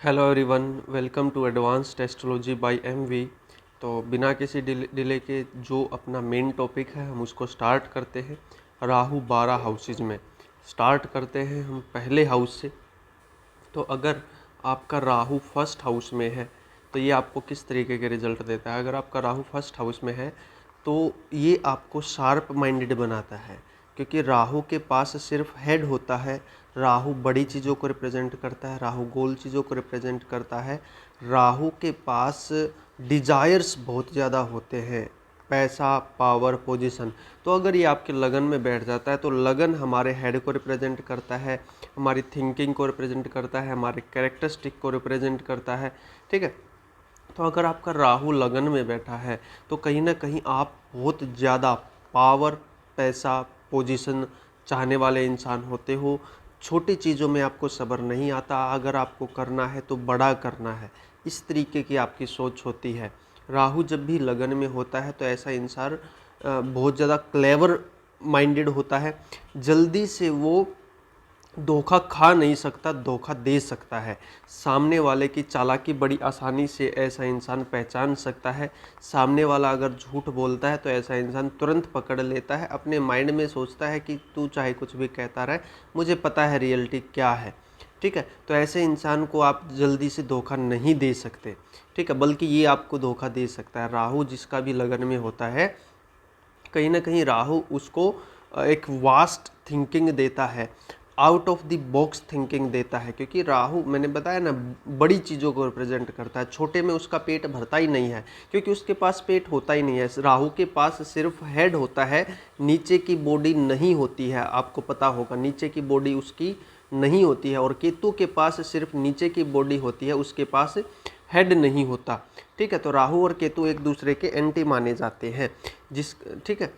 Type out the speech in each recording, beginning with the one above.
Hello everyone, welcome to advanced astrology by MV. तो बिना किसी डिले के जो अपना मेन टॉपिक है हम उसको स्टार्ट करते हैं। राहु 12 हाउसेज में स्टार्ट करते हैं हम पहले हाउस से। तो अगर आपका राहु फर्स्ट हाउस में है तो ये आपको किस तरीके के रिजल्ट देता है। अगर आपका राहु फर्स्ट हाउस में है तो ये आपको शार्प माइंडेड बनाता है, क्योंकि राहु के पास सिर्फ हेड होता है। राहु बड़ी चीज़ों को रिप्रेजेंट करता है, राहु गोल चीज़ों को रिप्रेजेंट करता है। राहु के पास डिजायर्स बहुत ज़्यादा होते हैं, पैसा, पावर, पोजीशन। तो अगर ये आपके लगन में बैठ जाता है तो लगन हमारे हेड को रिप्रेजेंट करता है, हमारी थिंकिंग को रिप्रेजेंट करता है, हमारे कैरेक्टरिस्टिक को रिप्रेजेंट करता है। ठीक है, तो अगर आपका राहु लगन में बैठा है तो कहीं ना कहीं आप बहुत ज़्यादा पावर, पैसा, पोजीशन चाहने वाले इंसान होते हो। छोटी चीज़ों में आपको सब्र नहीं आता, अगर आपको करना है तो बड़ा करना है, इस तरीके की आपकी सोच होती है। राहु जब भी लगन में होता है तो ऐसा इंसान बहुत ज़्यादा क्लेवर माइंडेड होता है। जल्दी से वो धोखा खा नहीं सकता, धोखा दे सकता है। सामने वाले की चालाकी बड़ी आसानी से ऐसा इंसान पहचान सकता है। सामने वाला अगर झूठ बोलता है तो ऐसा इंसान तुरंत पकड़ लेता है। अपने माइंड में सोचता है कि तू चाहे कुछ भी कहता रहे, मुझे पता है रियलिटी क्या है। ठीक है, तो ऐसे इंसान को आप जल्दी से धोखा नहीं दे सकते। ठीक है, बल्कि ये आपको धोखा दे सकता है। राहु जिसका भी लगन में होता है, कहीं ना कहीं राहु उसको एक वास्ट थिंकिंग देता है, out of the box thinking देता है। क्योंकि राहु, मैंने बताया ना, बड़ी चीज़ों को रिप्रेजेंट करता है। छोटे में उसका पेट भरता ही नहीं है, क्योंकि उसके पास पेट होता ही नहीं है। राहु के पास सिर्फ हेड होता है, नीचे की बॉडी नहीं होती है। आपको पता होगा, नीचे की बॉडी उसकी नहीं होती है। और केतु के पास सिर्फ नीचे की बॉडी होती है, उसके पास हेड नहीं होता। ठीक है, तो राहु और केतु एक दूसरे के एंटी माने जाते हैं। ठीक है,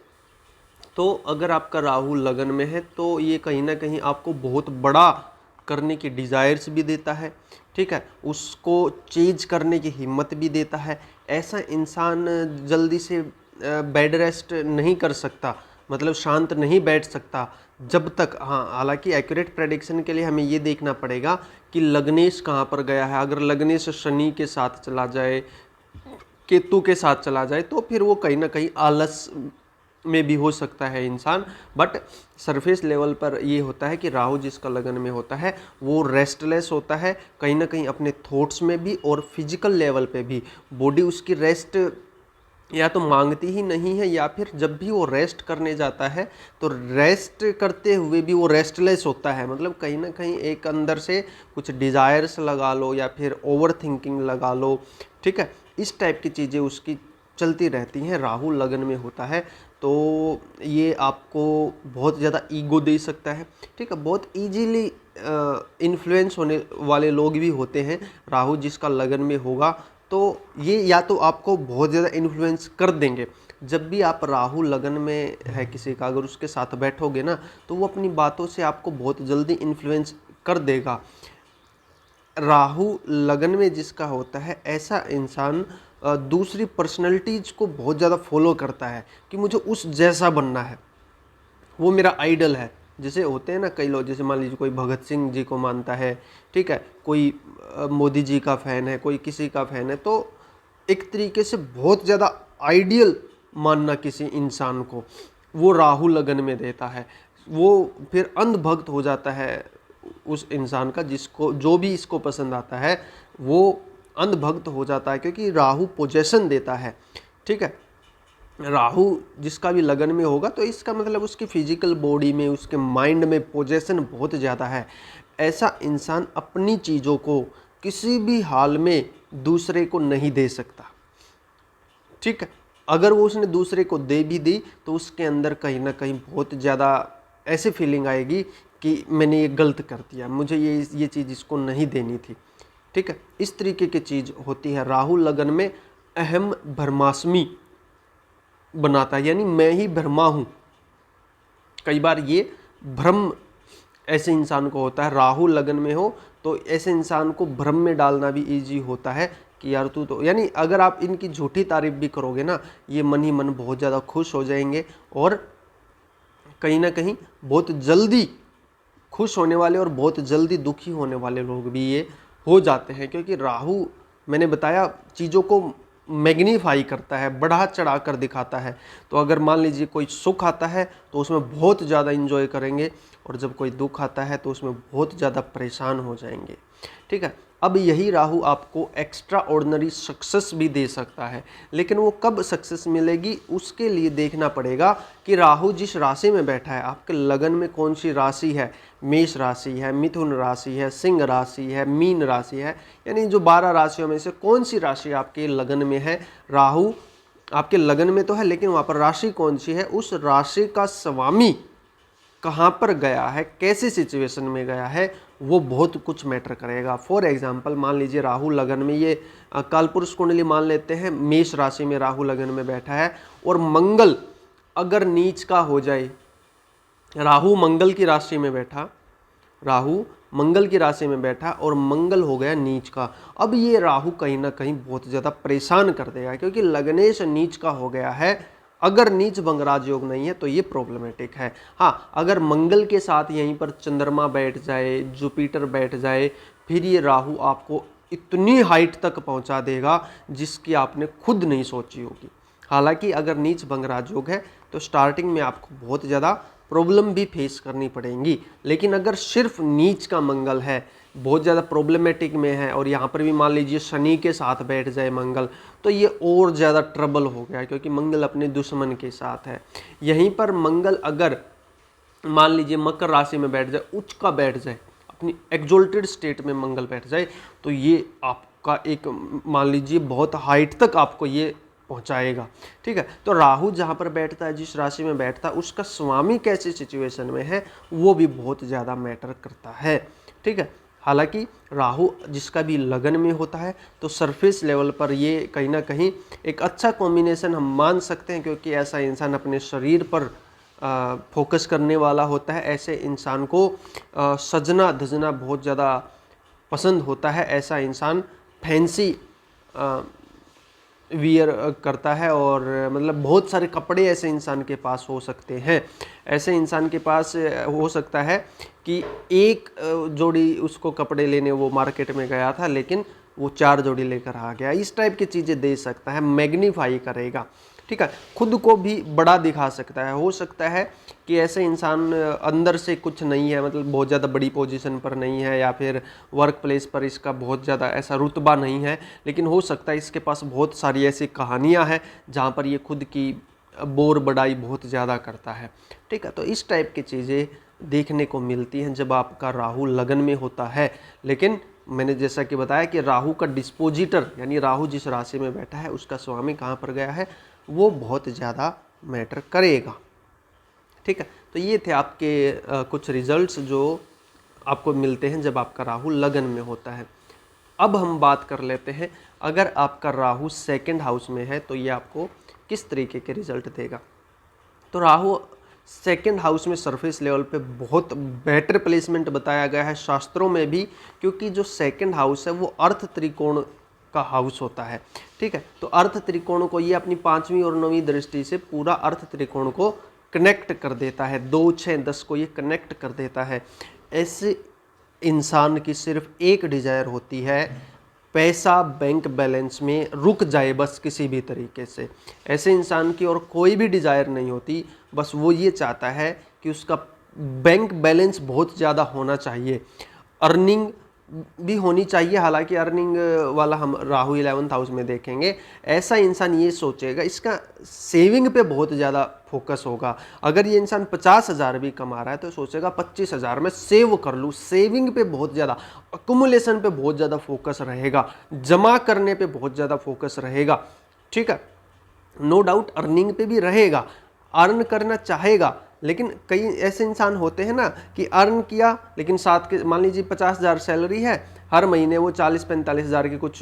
तो अगर आपका राहु लगन में है तो ये कहीं ना कहीं आपको बहुत बड़ा करने की डिज़ायर्स भी देता है। ठीक है, उसको चेंज करने की हिम्मत भी देता है। ऐसा इंसान जल्दी से बेड रेस्ट नहीं कर सकता, मतलब शांत नहीं बैठ सकता जब तक, हाँ, हालांकि एक्यूरेट प्रेडिक्शन के लिए हमें ये देखना पड़ेगा कि लग्नेश कहाँ पर गया है। अगर लग्नेश शनि के साथ चला जाए, केतु के साथ चला जाए, तो फिर वो कहीं ना कहीं आलस में भी हो सकता है इंसान। बट सरफेस लेवल पर ये होता है कि राहु जिसका लगन में होता है वो रेस्टलेस होता है, कहीं ना कहीं अपने थॉट्स में भी और फिजिकल लेवल पे भी। बॉडी उसकी रेस्ट या तो मांगती ही नहीं है, या फिर जब भी वो रेस्ट करने जाता है तो रेस्ट करते हुए भी वो रेस्टलेस होता है। मतलब कहीं ना कहीं एक अंदर से कुछ डिज़ायर्स लगा लो या फिर ओवर थिंकिंग लगा लो। ठीक है, इस टाइप की चीज़ें उसकी चलती रहती हैं। राहु लगन में होता है तो ये आपको बहुत ज़्यादा ईगो दे सकता है। ठीक है, बहुत इजीली इन्फ्लुएंस होने वाले लोग भी होते हैं। राहु जिसका लगन में होगा तो ये या तो आपको बहुत ज़्यादा इन्फ्लुएंस कर देंगे। जब भी आप राहु लगन में है किसी का, अगर उसके साथ बैठोगे ना, तो वो अपनी बातों से आपको बहुत जल्दी इन्फ्लुएंस कर देगा। राहु लगन में जिसका होता है, ऐसा इंसान दूसरी पर्सनैलिटीज को बहुत ज़्यादा फॉलो करता है कि मुझे उस जैसा बनना है, वो मेरा आइडल है। जैसे होते हैं ना कई लोग, जैसे मान लीजिए कोई भगत सिंह जी को मानता है, ठीक है, कोई मोदी जी का फ़ैन है, कोई किसी का फ़ैन है। तो एक तरीके से बहुत ज़्यादा आइडियल मानना किसी इंसान को, वो राहु लगन में देता है। वो फिर अंधभक्त हो जाता है उस इंसान का, जिसको जो भी इसको पसंद आता है वो अंधभक्त हो जाता है, क्योंकि राहु पोजेशन देता है। ठीक है, राहु जिसका भी लगन में होगा तो इसका मतलब उसकी फिजिकल बॉडी में, उसके माइंड में पोजेशन बहुत ज़्यादा है। ऐसा इंसान अपनी चीज़ों को किसी भी हाल में दूसरे को नहीं दे सकता। ठीक है, अगर वो उसने दूसरे को दे भी दी तो उसके अंदर कहीं ना कहीं बहुत ज़्यादा ऐसी फीलिंग आएगी कि मैंने ये गलत कर दिया, मुझे ये चीज़ इसको नहीं देनी थी। ठीक है, इस तरीके की चीज़ होती है। राहु लगन में अहम भ्रमास्मि बनाता है, यानी मैं ही ब्रह्मा हूँ। कई बार ये भ्रम ऐसे इंसान को होता है, राहु लगन में हो तो ऐसे इंसान को भ्रम में डालना भी इजी होता है कि यार तू तो, यानी अगर आप इनकी झूठी तारीफ भी करोगे ना, ये मन ही मन बहुत ज़्यादा खुश हो जाएंगे। और कहीं ना कहीं बहुत जल्दी खुश होने वाले और बहुत जल्दी दुखी होने वाले लोग भी ये हो जाते हैं, क्योंकि राहु मैंने बताया चीज़ों को मैग्नीफाई करता है, बढ़ा चढ़ा कर दिखाता है। तो अगर मान लीजिए कोई सुख आता है तो उसमें बहुत ज़्यादा इंजॉय करेंगे, और जब कोई दुख आता है तो उसमें बहुत ज़्यादा परेशान हो जाएंगे। ठीक है, अब यही राहु आपको एक्स्ट्रा ऑर्डिनरी सक्सेस भी दे सकता है, लेकिन वो कब सक्सेस मिलेगी उसके लिए देखना पड़ेगा कि राहु जिस राशि में बैठा है, आपके लगन में कौन सी राशि है। मेष राशि है, मिथुन राशि है, सिंह राशि है, मीन राशि है, यानी जो 12 राशियों में से कौन सी राशि आपके लगन में है। राहु आपके लगन में तो है, लेकिन वहाँ पर राशि कौन सी है, उस राशि का स्वामी कहाँ पर गया है, कैसी सिचुएशन में गया है, वो बहुत कुछ मैटर करेगा। फॉर एग्जांपल मान लीजिए राहु लगन में, ये कालपुरुष कुंडली मान लेते हैं, मेष राशि में राहु लगन में बैठा है, और मंगल अगर नीच का हो जाए, राहु मंगल की राशि में बैठा, राहु मंगल की राशि में बैठा और मंगल हो गया नीच का। अब ये राहु कहीं ना कहीं बहुत ज़्यादा परेशान कर देगा, क्योंकि लगनेश नीच का हो गया है। अगर नीच भंगराज योग नहीं है तो ये प्रॉब्लमेटिक है। हाँ, अगर मंगल के साथ यहीं पर चंद्रमा बैठ जाए, जुपिटर बैठ जाए, फिर ये राहु आपको इतनी हाइट तक पहुंचा देगा जिसकी आपने खुद नहीं सोची होगी। हालांकि अगर नीच भंगराज योग है तो स्टार्टिंग में आपको बहुत ज़्यादा प्रॉब्लम भी फेस करनी पड़ेंगी, लेकिन अगर सिर्फ नीच का मंगल है, बहुत ज़्यादा प्रॉब्लमेटिक में है, और यहाँ पर भी मान लीजिए शनि के साथ बैठ जाए मंगल, तो ये और ज़्यादा ट्रबल हो गया, क्योंकि मंगल अपने दुश्मन के साथ है। यहीं पर मंगल अगर मान लीजिए मकर राशि में बैठ जाए, उच्च का बैठ जाए, अपनी एक्सोल्टेड स्टेट में मंगल बैठ जाए, तो ये आपका एक मान लीजिए बहुत हाइट तक आपको ये पहुंचाएगा। ठीक है, तो राहु जहां पर बैठता है, जिस राशि में बैठता है, उसका स्वामी कैसी सिचुएशन में है वो भी बहुत ज़्यादा मैटर करता है। ठीक है, हालांकि राहु जिसका भी लगन में होता है तो सरफेस लेवल पर ये कहीं ना कहीं एक अच्छा कॉम्बिनेशन हम मान सकते हैं, क्योंकि ऐसा इंसान अपने शरीर पर फोकस करने वाला होता है। ऐसे इंसान को सजना धजना बहुत ज़्यादा पसंद होता है। ऐसा इंसान फैंसी वियर करता है, और मतलब बहुत सारे कपड़े ऐसे इंसान के पास हो सकते हैं। ऐसे इंसान के पास हो सकता है कि एक जोड़ी उसको कपड़े लेने वो मार्केट में गया था, लेकिन वो 4 जोड़ी लेकर आ गया। इस टाइप की चीज़ें दे सकता है, मैग्नीफाई करेगा। ठीक है, खुद को भी बड़ा दिखा सकता है। हो सकता है कि ऐसे इंसान अंदर से कुछ नहीं है, मतलब बहुत ज़्यादा बड़ी पोजीशन पर नहीं है, या फिर वर्क प्लेस पर इसका बहुत ज़्यादा ऐसा रुतबा नहीं है, लेकिन हो सकता है इसके पास बहुत सारी ऐसी कहानियां हैं जहां पर ये खुद की बोर बड़ाई बहुत ज़्यादा करता है। ठीक है, तो इस टाइप की चीज़ें देखने को मिलती हैं जब आपका राहु लगन में होता है। लेकिन मैंने जैसा कि बताया कि राहु का डिस्पोजिटर, यानी राहु जिस राशि में बैठा है उसका स्वामी कहाँ पर गया है, वो बहुत ज़्यादा मैटर करेगा। ठीक है, तो ये थे आपके कुछ रिजल्ट्स जो आपको मिलते हैं जब आपका राहु लगन में होता है। अब हम बात कर लेते हैं, अगर आपका राहु सेकंड हाउस में है तो ये आपको किस तरीके के रिजल्ट देगा। तो राहु सेकंड हाउस में सरफेस लेवल पे बहुत बेटर प्लेसमेंट बताया गया है शास्त्रों में भी, क्योंकि जो सेकंड हाउस है वो अर्थ त्रिकोण का हाउस होता है। ठीक है, तो अर्थ त्रिकोण को ये अपनी 5वीं और 9वीं दृष्टि से पूरा अर्थ त्रिकोण को कनेक्ट कर देता है, 2, 6, 10 को ये कनेक्ट कर देता है। ऐसे इंसान की सिर्फ एक डिजायर होती है, पैसा बैंक बैलेंस में रुक जाए बस किसी भी तरीके से। ऐसे इंसान की और कोई भी डिजायर नहीं होती, बस वो ये चाहता है कि उसका बैंक बैलेंस बहुत ज़्यादा होना चाहिए, अर्निंग भी होनी चाहिए। हालांकि अर्निंग वाला हम राहु 11th हाउस में देखेंगे। ऐसा इंसान ये सोचेगा, इसका सेविंग पे बहुत ज़्यादा फोकस होगा। अगर ये इंसान 50,000 भी कमा रहा है तो सोचेगा 25,000 में सेव कर लूँ। सेविंग पे बहुत ज़्यादा, अकुमुलेशन पे बहुत ज़्यादा फोकस रहेगा, जमा करने पे बहुत ज़्यादा फोकस रहेगा। ठीक है, नो डाउट अर्निंग पे भी रहेगा, अर्न करना चाहेगा। लेकिन कई ऐसे इंसान होते हैं ना कि अर्न किया, लेकिन साथ के मान लीजिए 50,000 सैलरी है, हर महीने वो 40-45,000 की कुछ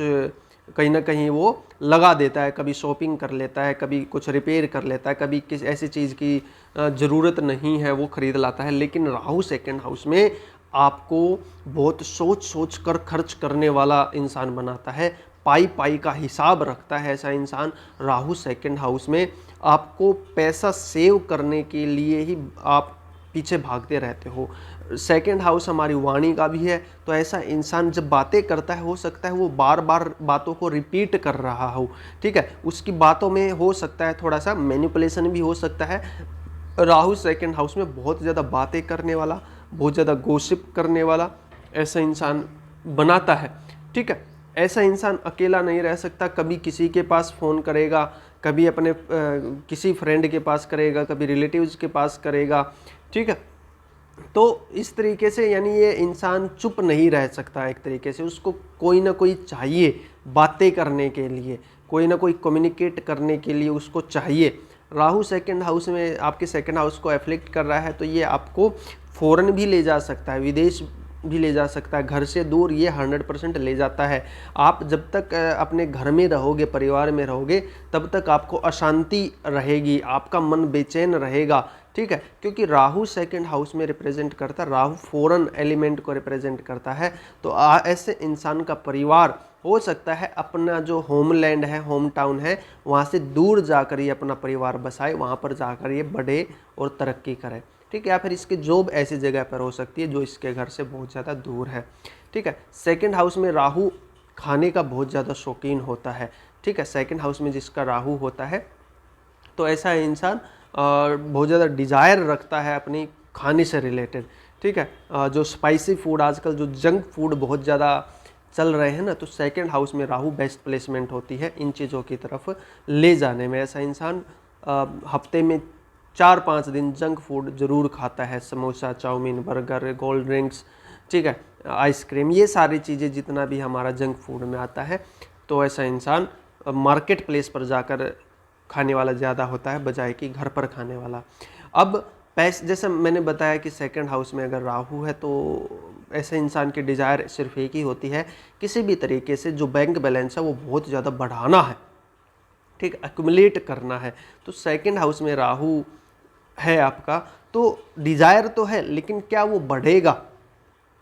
कहीं ना कहीं वो लगा देता है। कभी शॉपिंग कर लेता है, कभी कुछ रिपेयर कर लेता है, कभी किसी ऐसी चीज़ की ज़रूरत नहीं है वो खरीद लाता है। लेकिन राहु सेकंड हाउस में आपको बहुत सोच सोच कर खर्च करने वाला इंसान बनाता है, पाई पाई का हिसाब रखता है ऐसा इंसान। राहु सेकंड हाउस में आपको पैसा सेव करने के लिए ही आप पीछे भागते रहते हो। सेकंड हाउस हमारी वाणी का भी है, तो ऐसा इंसान जब बातें करता है हो सकता है वो बार बार बातों को रिपीट कर रहा हो, ठीक है, उसकी बातों में हो सकता है थोड़ा सा मैनिपुलेशन भी हो सकता है। राहु सेकंड हाउस में बहुत ज़्यादा बातें करने वाला, बहुत ज़्यादा गोसिप करने वाला ऐसा इंसान बनाता है, ठीक है। ऐसा इंसान अकेला नहीं रह सकता, कभी किसी के पास फ़ोन करेगा, कभी अपने किसी फ्रेंड के पास करेगा, कभी रिलेटिव्स के पास करेगा, ठीक है। तो इस तरीके से यानी ये इंसान चुप नहीं रह सकता, एक तरीके से उसको कोई ना कोई चाहिए बातें करने के लिए, कोई ना कोई कम्युनिकेट करने के लिए उसको चाहिए। राहु सेकंड हाउस में आपके सेकंड हाउस को एफ्लेक्ट कर रहा है, तो ये आपको फॉरेन भी ले जा सकता है, विदेश भी ले जा सकता है, घर से दूर ये 100% ले जाता है। आप जब तक अपने घर में रहोगे, परिवार में रहोगे, तब तक आपको अशांति रहेगी, आपका मन बेचैन रहेगा, ठीक है, क्योंकि राहु सेकंड हाउस में रिप्रेजेंट करता है, राहु फॉरेन एलिमेंट को रिप्रेजेंट करता है। तो ऐसे इंसान का परिवार हो सकता है अपना जो होमलैंड है, होम टाउन है, वहाँ से दूर जाकर ये अपना परिवार बसाए, वहाँ पर जाकर ये बढ़े और तरक्की करे, ठीक है। या फिर इसकी जॉब ऐसी जगह पर हो सकती है जो इसके घर से बहुत ज़्यादा दूर है, ठीक है। सेकंड हाउस में राहु खाने का बहुत ज़्यादा शौकीन होता है, ठीक है। सेकंड हाउस में जिसका राहु होता है तो ऐसा इंसान बहुत ज़्यादा डिज़ायर रखता है अपनी खाने से रिलेटेड, ठीक है। जो स्पाइसी फूड आजकल जो जंक फूड बहुत ज़्यादा चल रहे हैं ना, तो सेकंड हाउस में राहु बेस्ट प्लेसमेंट होती है इन चीज़ों की तरफ ले जाने में। ऐसा इंसान हफ्ते में 4-5 दिन जंक फूड ज़रूर खाता है, samosa, chowmein, burger, cold drinks, ठीक है, आइसक्रीम, ये सारी चीज़ें जितना भी हमारा जंक फूड में आता है, तो ऐसा इंसान मार्केट प्लेस पर जाकर खाने वाला ज़्यादा होता है बजाय कि घर पर खाने वाला। अब पैसे, जैसे मैंने बताया कि सेकंड हाउस में अगर राहु है तो ऐसे इंसान की डिज़ायर सिर्फ एक ही होती है, किसी भी तरीके से जो बैंक बैलेंस है वो बहुत ज़्यादा बढ़ाना है, ठीक, एक्युमुलेट करना है। तो सेकंड हाउस में राहु है आपका, तो डिज़ायर तो है, लेकिन क्या वो बढ़ेगा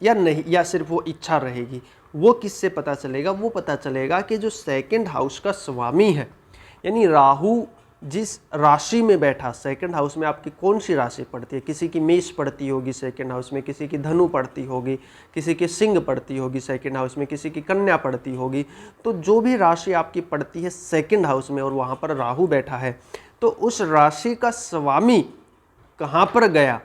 या नहीं, या सिर्फ वो इच्छा रहेगी, वो किससे पता चलेगा? वो पता चलेगा कि जो सेकंड हाउस का स्वामी है, यानी राहु जिस राशि में बैठा, सेकंड हाउस में आपकी कौन सी राशि पड़ती है? किसी की मेष पड़ती होगी सेकंड हाउस में, किसी की धनु पड़ती होगी, किसी की सिंह पड़ती होगी सेकंड हाउस में, किसी की कन्या पड़ती होगी। तो जो भी राशि आपकी पड़ती है सेकंड हाउस में और वहाँ पर राहु बैठा है, तो उस राशि का स्वामी कहाँ पर गया,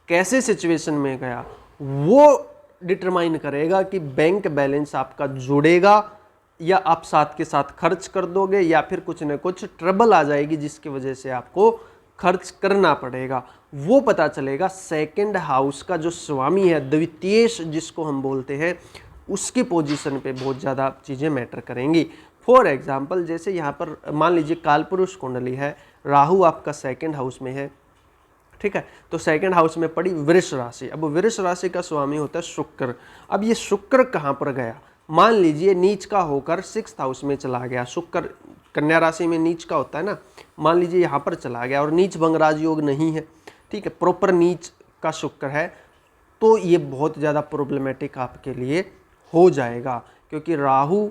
कैसे सिचुएशन में गया, वो डिटरमाइन करेगा कि बैंक बैलेंस आपका जुड़ेगा या आप साथ के साथ खर्च कर दोगे, या फिर कुछ न कुछ ट्रबल आ जाएगी जिसकी वजह से आपको खर्च करना पड़ेगा। वो पता चलेगा सेकंड हाउस का जो स्वामी है, द्वितीयेश जिसको हम बोलते हैं, उसकी पोजीशन पे बहुत ज़्यादा चीज़ें मैटर करेंगी। फॉर एग्जाम्पल, जैसे यहाँ पर मान लीजिए कालपुरुष कुंडली है, राहु आपका सेकंड हाउस में है, ठीक है, तो सेकंड हाउस में पड़ी वृष राशि। अब वृष राशि का स्वामी होता है शुक्र। अब ये शुक्र कहाँ पर गया? मान लीजिए नीच का होकर 6th हाउस में चला गया। शुक्र कन्या राशि में नीच का होता है ना, मान लीजिए यहाँ पर चला गया और नीच भंगराज योग नहीं है, ठीक है, प्रॉपर नीच का शुक्र है, तो ये बहुत ज़्यादा प्रॉब्लमेटिक आपके लिए हो जाएगा, क्योंकि राहु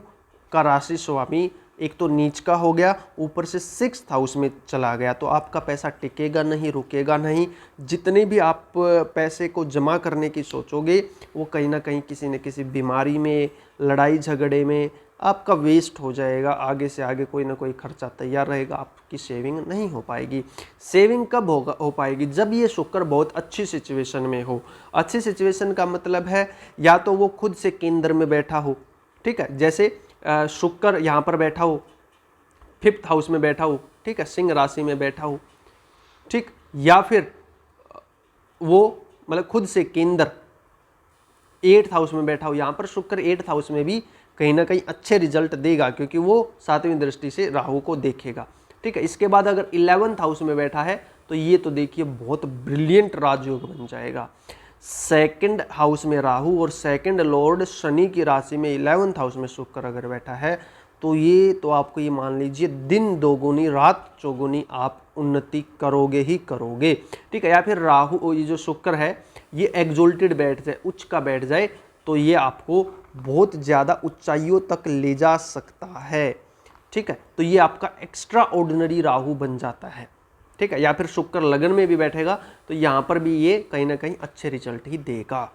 का राशि स्वामी एक तो नीच का हो गया, ऊपर से 6th हाउस में चला गया, तो आपका पैसा टिकेगा नहीं, रुकेगा नहीं। जितने भी आप पैसे को जमा करने की सोचोगे वो कहीं ना कहीं किसी न किसी बीमारी में, लड़ाई झगड़े में आपका वेस्ट हो जाएगा। आगे से आगे कोई ना कोई खर्चा तैयार रहेगा, आपकी सेविंग नहीं हो पाएगी। सेविंग कब हो पाएगी? जब ये शुक्र बहुत अच्छी सिचुएशन में हो। अच्छी सिचुएशन का मतलब है या तो वो खुद से केंद्र में बैठा हो, ठीक है, जैसे शुक्र यहाँ पर बैठा हो, 5th हाउस में बैठा हो, ठीक है, सिंह राशि में बैठा हो, ठीक, या फिर वो मतलब खुद से केंद्र 8th हाउस में बैठा हो। यहाँ पर शुक्र 8th हाउस में भी कहीं ना कहीं अच्छे रिजल्ट देगा, क्योंकि वो 7वीं दृष्टि से राहु को देखेगा, ठीक है। इसके बाद अगर 11th हाउस में बैठा है तो ये तो देखिए बहुत ब्रिलियंट राजयोग बन जाएगा। सेकंड हाउस में राहु और सेकंड लॉर्ड शनि की राशि में 11th हाउस में शुक्र अगर बैठा है तो ये तो आपको ये मान लीजिए दिन दोगुनी रात चौगुनी आप उन्नति करोगे ही करोगे, ठीक है। या फिर राहु, ये जो शुक्र है, ये एक्सोल्टेड बैठ जाए, उच्च का बैठ जाए, तो ये आपको बहुत ज़्यादा ऊंचाइयों तक ले जा सकता है, ठीक है। तो ये आपका एक्स्ट्रा ऑर्डिनरी राहु बन जाता है, ठीक है, या फिर शुक्र लगन में भी बैठेगा तो यहाँ पर भी ये कहीं ना कहीं अच्छे रिजल्ट ही देगा।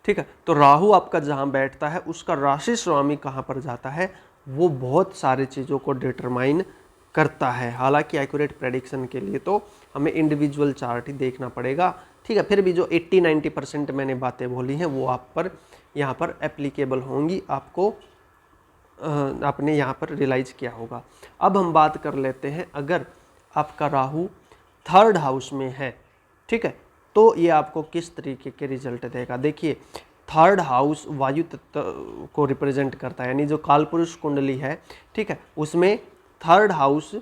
ठीक है, तो राहु आपका जहाँ बैठता है उसका राशि स्वामी कहाँ पर जाता है वो बहुत सारी चीज़ों को डिटरमाइन करता है। हालांकि एक्यूरेट प्रेडिक्शन के लिए तो हमें इंडिविजुअल चार्ट ही देखना पड़ेगा। ठीक है, फिर भी जो 80-90% मैंने बातें बोली हैं वो आप पर यहाँ पर एप्लीकेबल होंगी, आपको आपने यहाँ पर रियलाइज किया होगा। अब हम बात कर लेते हैं, अगर आपका राहु 3rd हाउस में है, ठीक है, तो ये आपको किस तरीके के रिजल्ट देगा। देखिए 3rd हाउस वायु तत्व को रिप्रेजेंट करता है, यानी जो कालपुरुष कुंडली है, ठीक है, उसमें 3rd हाउस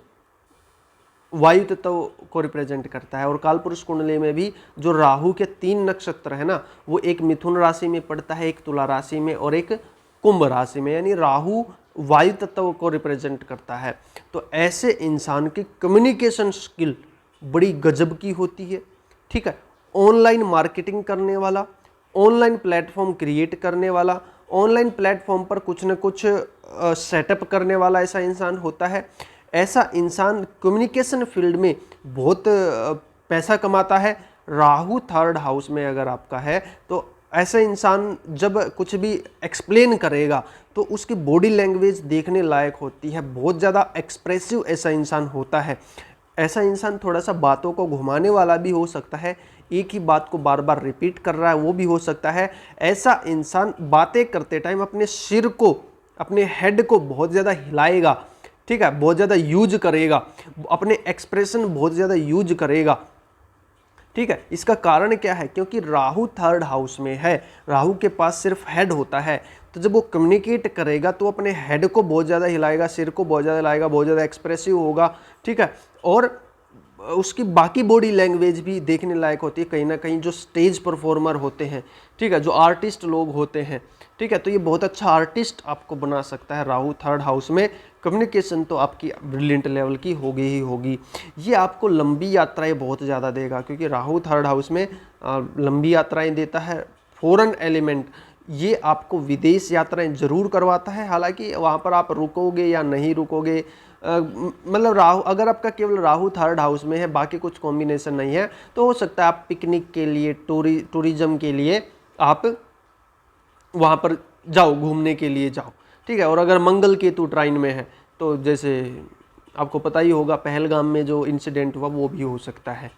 वायु तत्व को रिप्रेजेंट करता है। और कालपुरुष कुंडली में भी जो राहु के 3 नक्षत्र है ना, वो एक मिथुन राशि में पड़ता है, एक तुला राशि में और एक कुंभ राशि में, यानी राहु वायु तत्व को रिप्रेजेंट करता है। तो ऐसे इंसान की कम्युनिकेशन स्किल बड़ी गजब की होती है। ठीक है, ऑनलाइन मार्केटिंग करने वाला, ऑनलाइन प्लेटफॉर्म क्रिएट करने वाला, ऑनलाइन प्लेटफॉर्म पर कुछ न कुछ सेटअप करने वाला ऐसा इंसान होता है। ऐसा इंसान कम्युनिकेशन फील्ड में बहुत पैसा कमाता है। राहु 3rd हाउस में अगर आपका है तो ऐसा इंसान जब कुछ भी एक्सप्लेन करेगा तो उसकी बॉडी लैंग्वेज देखने लायक होती है, बहुत ज़्यादा एक्सप्रेसिव ऐसा इंसान होता है। ऐसा इंसान थोड़ा सा बातों को घुमाने वाला भी हो सकता है, एक ही बात को बार बार रिपीट कर रहा है वो भी हो सकता है। ऐसा इंसान बातें करते टाइम अपने सिर को, अपने हेड को बहुत ज़्यादा हिलाएगा, ठीक है, बहुत ज़्यादा यूज करेगा, अपने एक्सप्रेशन बहुत ज़्यादा यूज करेगा। ठीक है, इसका कारण क्या है, क्योंकि राहु 3rd हाउस में है, राहु के पास सिर्फ हेड होता है, तो जब वो कम्युनिकेट करेगा तो अपने हेड को बहुत ज़्यादा हिलाएगा, सिर को बहुत ज़्यादा हिलाएगा, बहुत ज़्यादा एक्सप्रेसिव होगा। ठीक है, और उसकी बाकी बॉडी लैंग्वेज भी देखने लायक होती है। कहीं ना कहीं जो स्टेज परफॉर्मर होते हैं, ठीक है, जो आर्टिस्ट लोग होते हैं, ठीक है, तो ये बहुत अच्छा आर्टिस्ट आपको बना सकता है। राहु 3rd हाउस में कम्युनिकेशन तो आपकी ब्रिलियंट लेवल की होगी ही होगी। ये आपको लंबी यात्राएं बहुत ज़्यादा देगा, क्योंकि राहु 3rd हाउस में लंबी यात्राएं देता है। फॉरेन एलिमेंट, ये आपको विदेश यात्राएं जरूर करवाता है। हालांकि वहाँ पर आप रुकोगे या नहीं रुकोगे, मतलब राहु, अगर आपका केवल राहु 3rd हाउस में है, बाकी कुछ कॉम्बिनेशन नहीं है, तो हो सकता है आप पिकनिक के लिए, टूरिज्म के लिए आप वहाँ पर जाओ, घूमने के लिए जाओ। ठीक है, और अगर मंगल केतु ट्राइन में है तो जैसे आपको पता ही होगा पहलगाम में जो इंसिडेंट हुआ वो भी हो सकता है।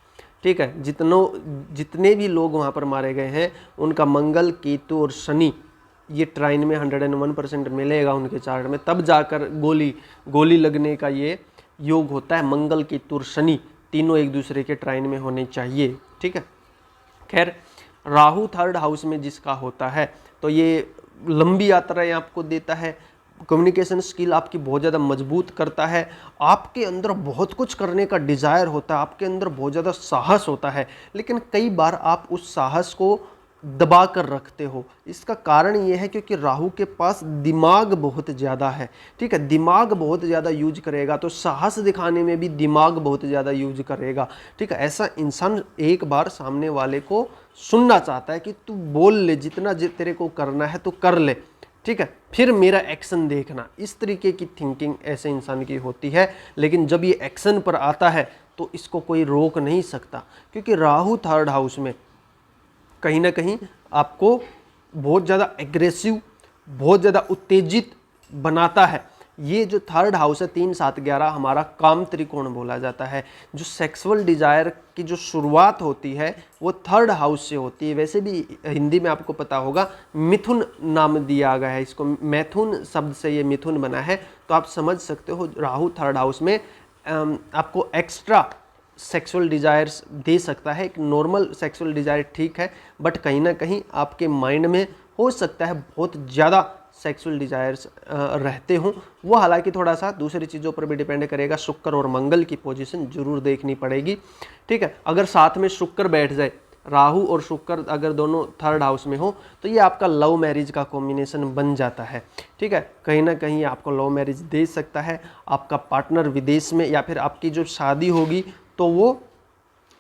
ठीक है, जितने भी लोग वहाँ पर मारे गए हैं उनका मंगल केतु और शनि ये ट्राइन में 101% मिलेगा उनके चार्ट में, तब जाकर गोली लगने का ये योग होता है। मंगल केतु और शनि तीनों एक दूसरे के ट्राइन में होने चाहिए। ठीक है, खैर राहु 3rd हाउस में जिसका होता है तो ये लंबी यात्राएं आपको देता है, कम्युनिकेशन स्किल आपकी बहुत ज़्यादा मजबूत करता है, आपके अंदर बहुत कुछ करने का डिज़ायर होता है, आपके अंदर बहुत ज़्यादा साहस होता है, लेकिन कई बार आप उस साहस को दबा कर रखते हो। इसका कारण ये है क्योंकि राहु के पास दिमाग बहुत ज़्यादा है। ठीक है, दिमाग बहुत ज़्यादा यूज करेगा तो साहस दिखाने में भी दिमाग बहुत ज़्यादा यूज करेगा। ठीक है, ऐसा इंसान एक बार सामने वाले को सुनना चाहता है कि तू बोल ले, जितना तेरे को करना है तो कर ले, ठीक है, फिर मेरा एक्शन देखना। इस तरीके की थिंकिंग ऐसे इंसान की होती है। लेकिन जब ये एक्शन पर आता है तो इसको कोई रोक नहीं सकता, क्योंकि राहु 3rd हाउस में कहीं ना कहीं आपको बहुत ज़्यादा एग्रेसिव, बहुत ज़्यादा उत्तेजित बनाता है। ये जो 3rd हाउस है 3, 7, 11 हमारा काम त्रिकोण बोला जाता है। जो सेक्सुअल डिजायर की जो शुरुआत होती है वो 3rd हाउस से होती है। वैसे भी हिंदी में आपको पता होगा मिथुन नाम दिया गया है इसको, मैथुन शब्द से ये मिथुन बना है, तो आप समझ सकते हो राहु 3rd हाउस में आपको एक्स्ट्रा सेक्सुअल डिजायर्स दे सकता है। एक नॉर्मल सेक्सुअल डिजायर ठीक है, बट कहीं ना कहीं आपके माइंड में हो सकता है बहुत ज़्यादा सेक्सुअल डिजायर्स रहते हों। वो हालांकि थोड़ा सा दूसरी चीज़ों पर भी डिपेंड करेगा, शुक्र और मंगल की पोजीशन जरूर देखनी पड़ेगी। ठीक है, अगर साथ में शुक्र बैठ जाए, राहु और शुक्र अगर दोनों 3rd हाउस में हो तो ये आपका लव मैरिज का कॉम्बिनेशन बन जाता है। ठीक है, कहीं ना कहीं आपको लव मैरिज दे सकता है। आपका पार्टनर विदेश में, या फिर आपकी जो शादी होगी तो वो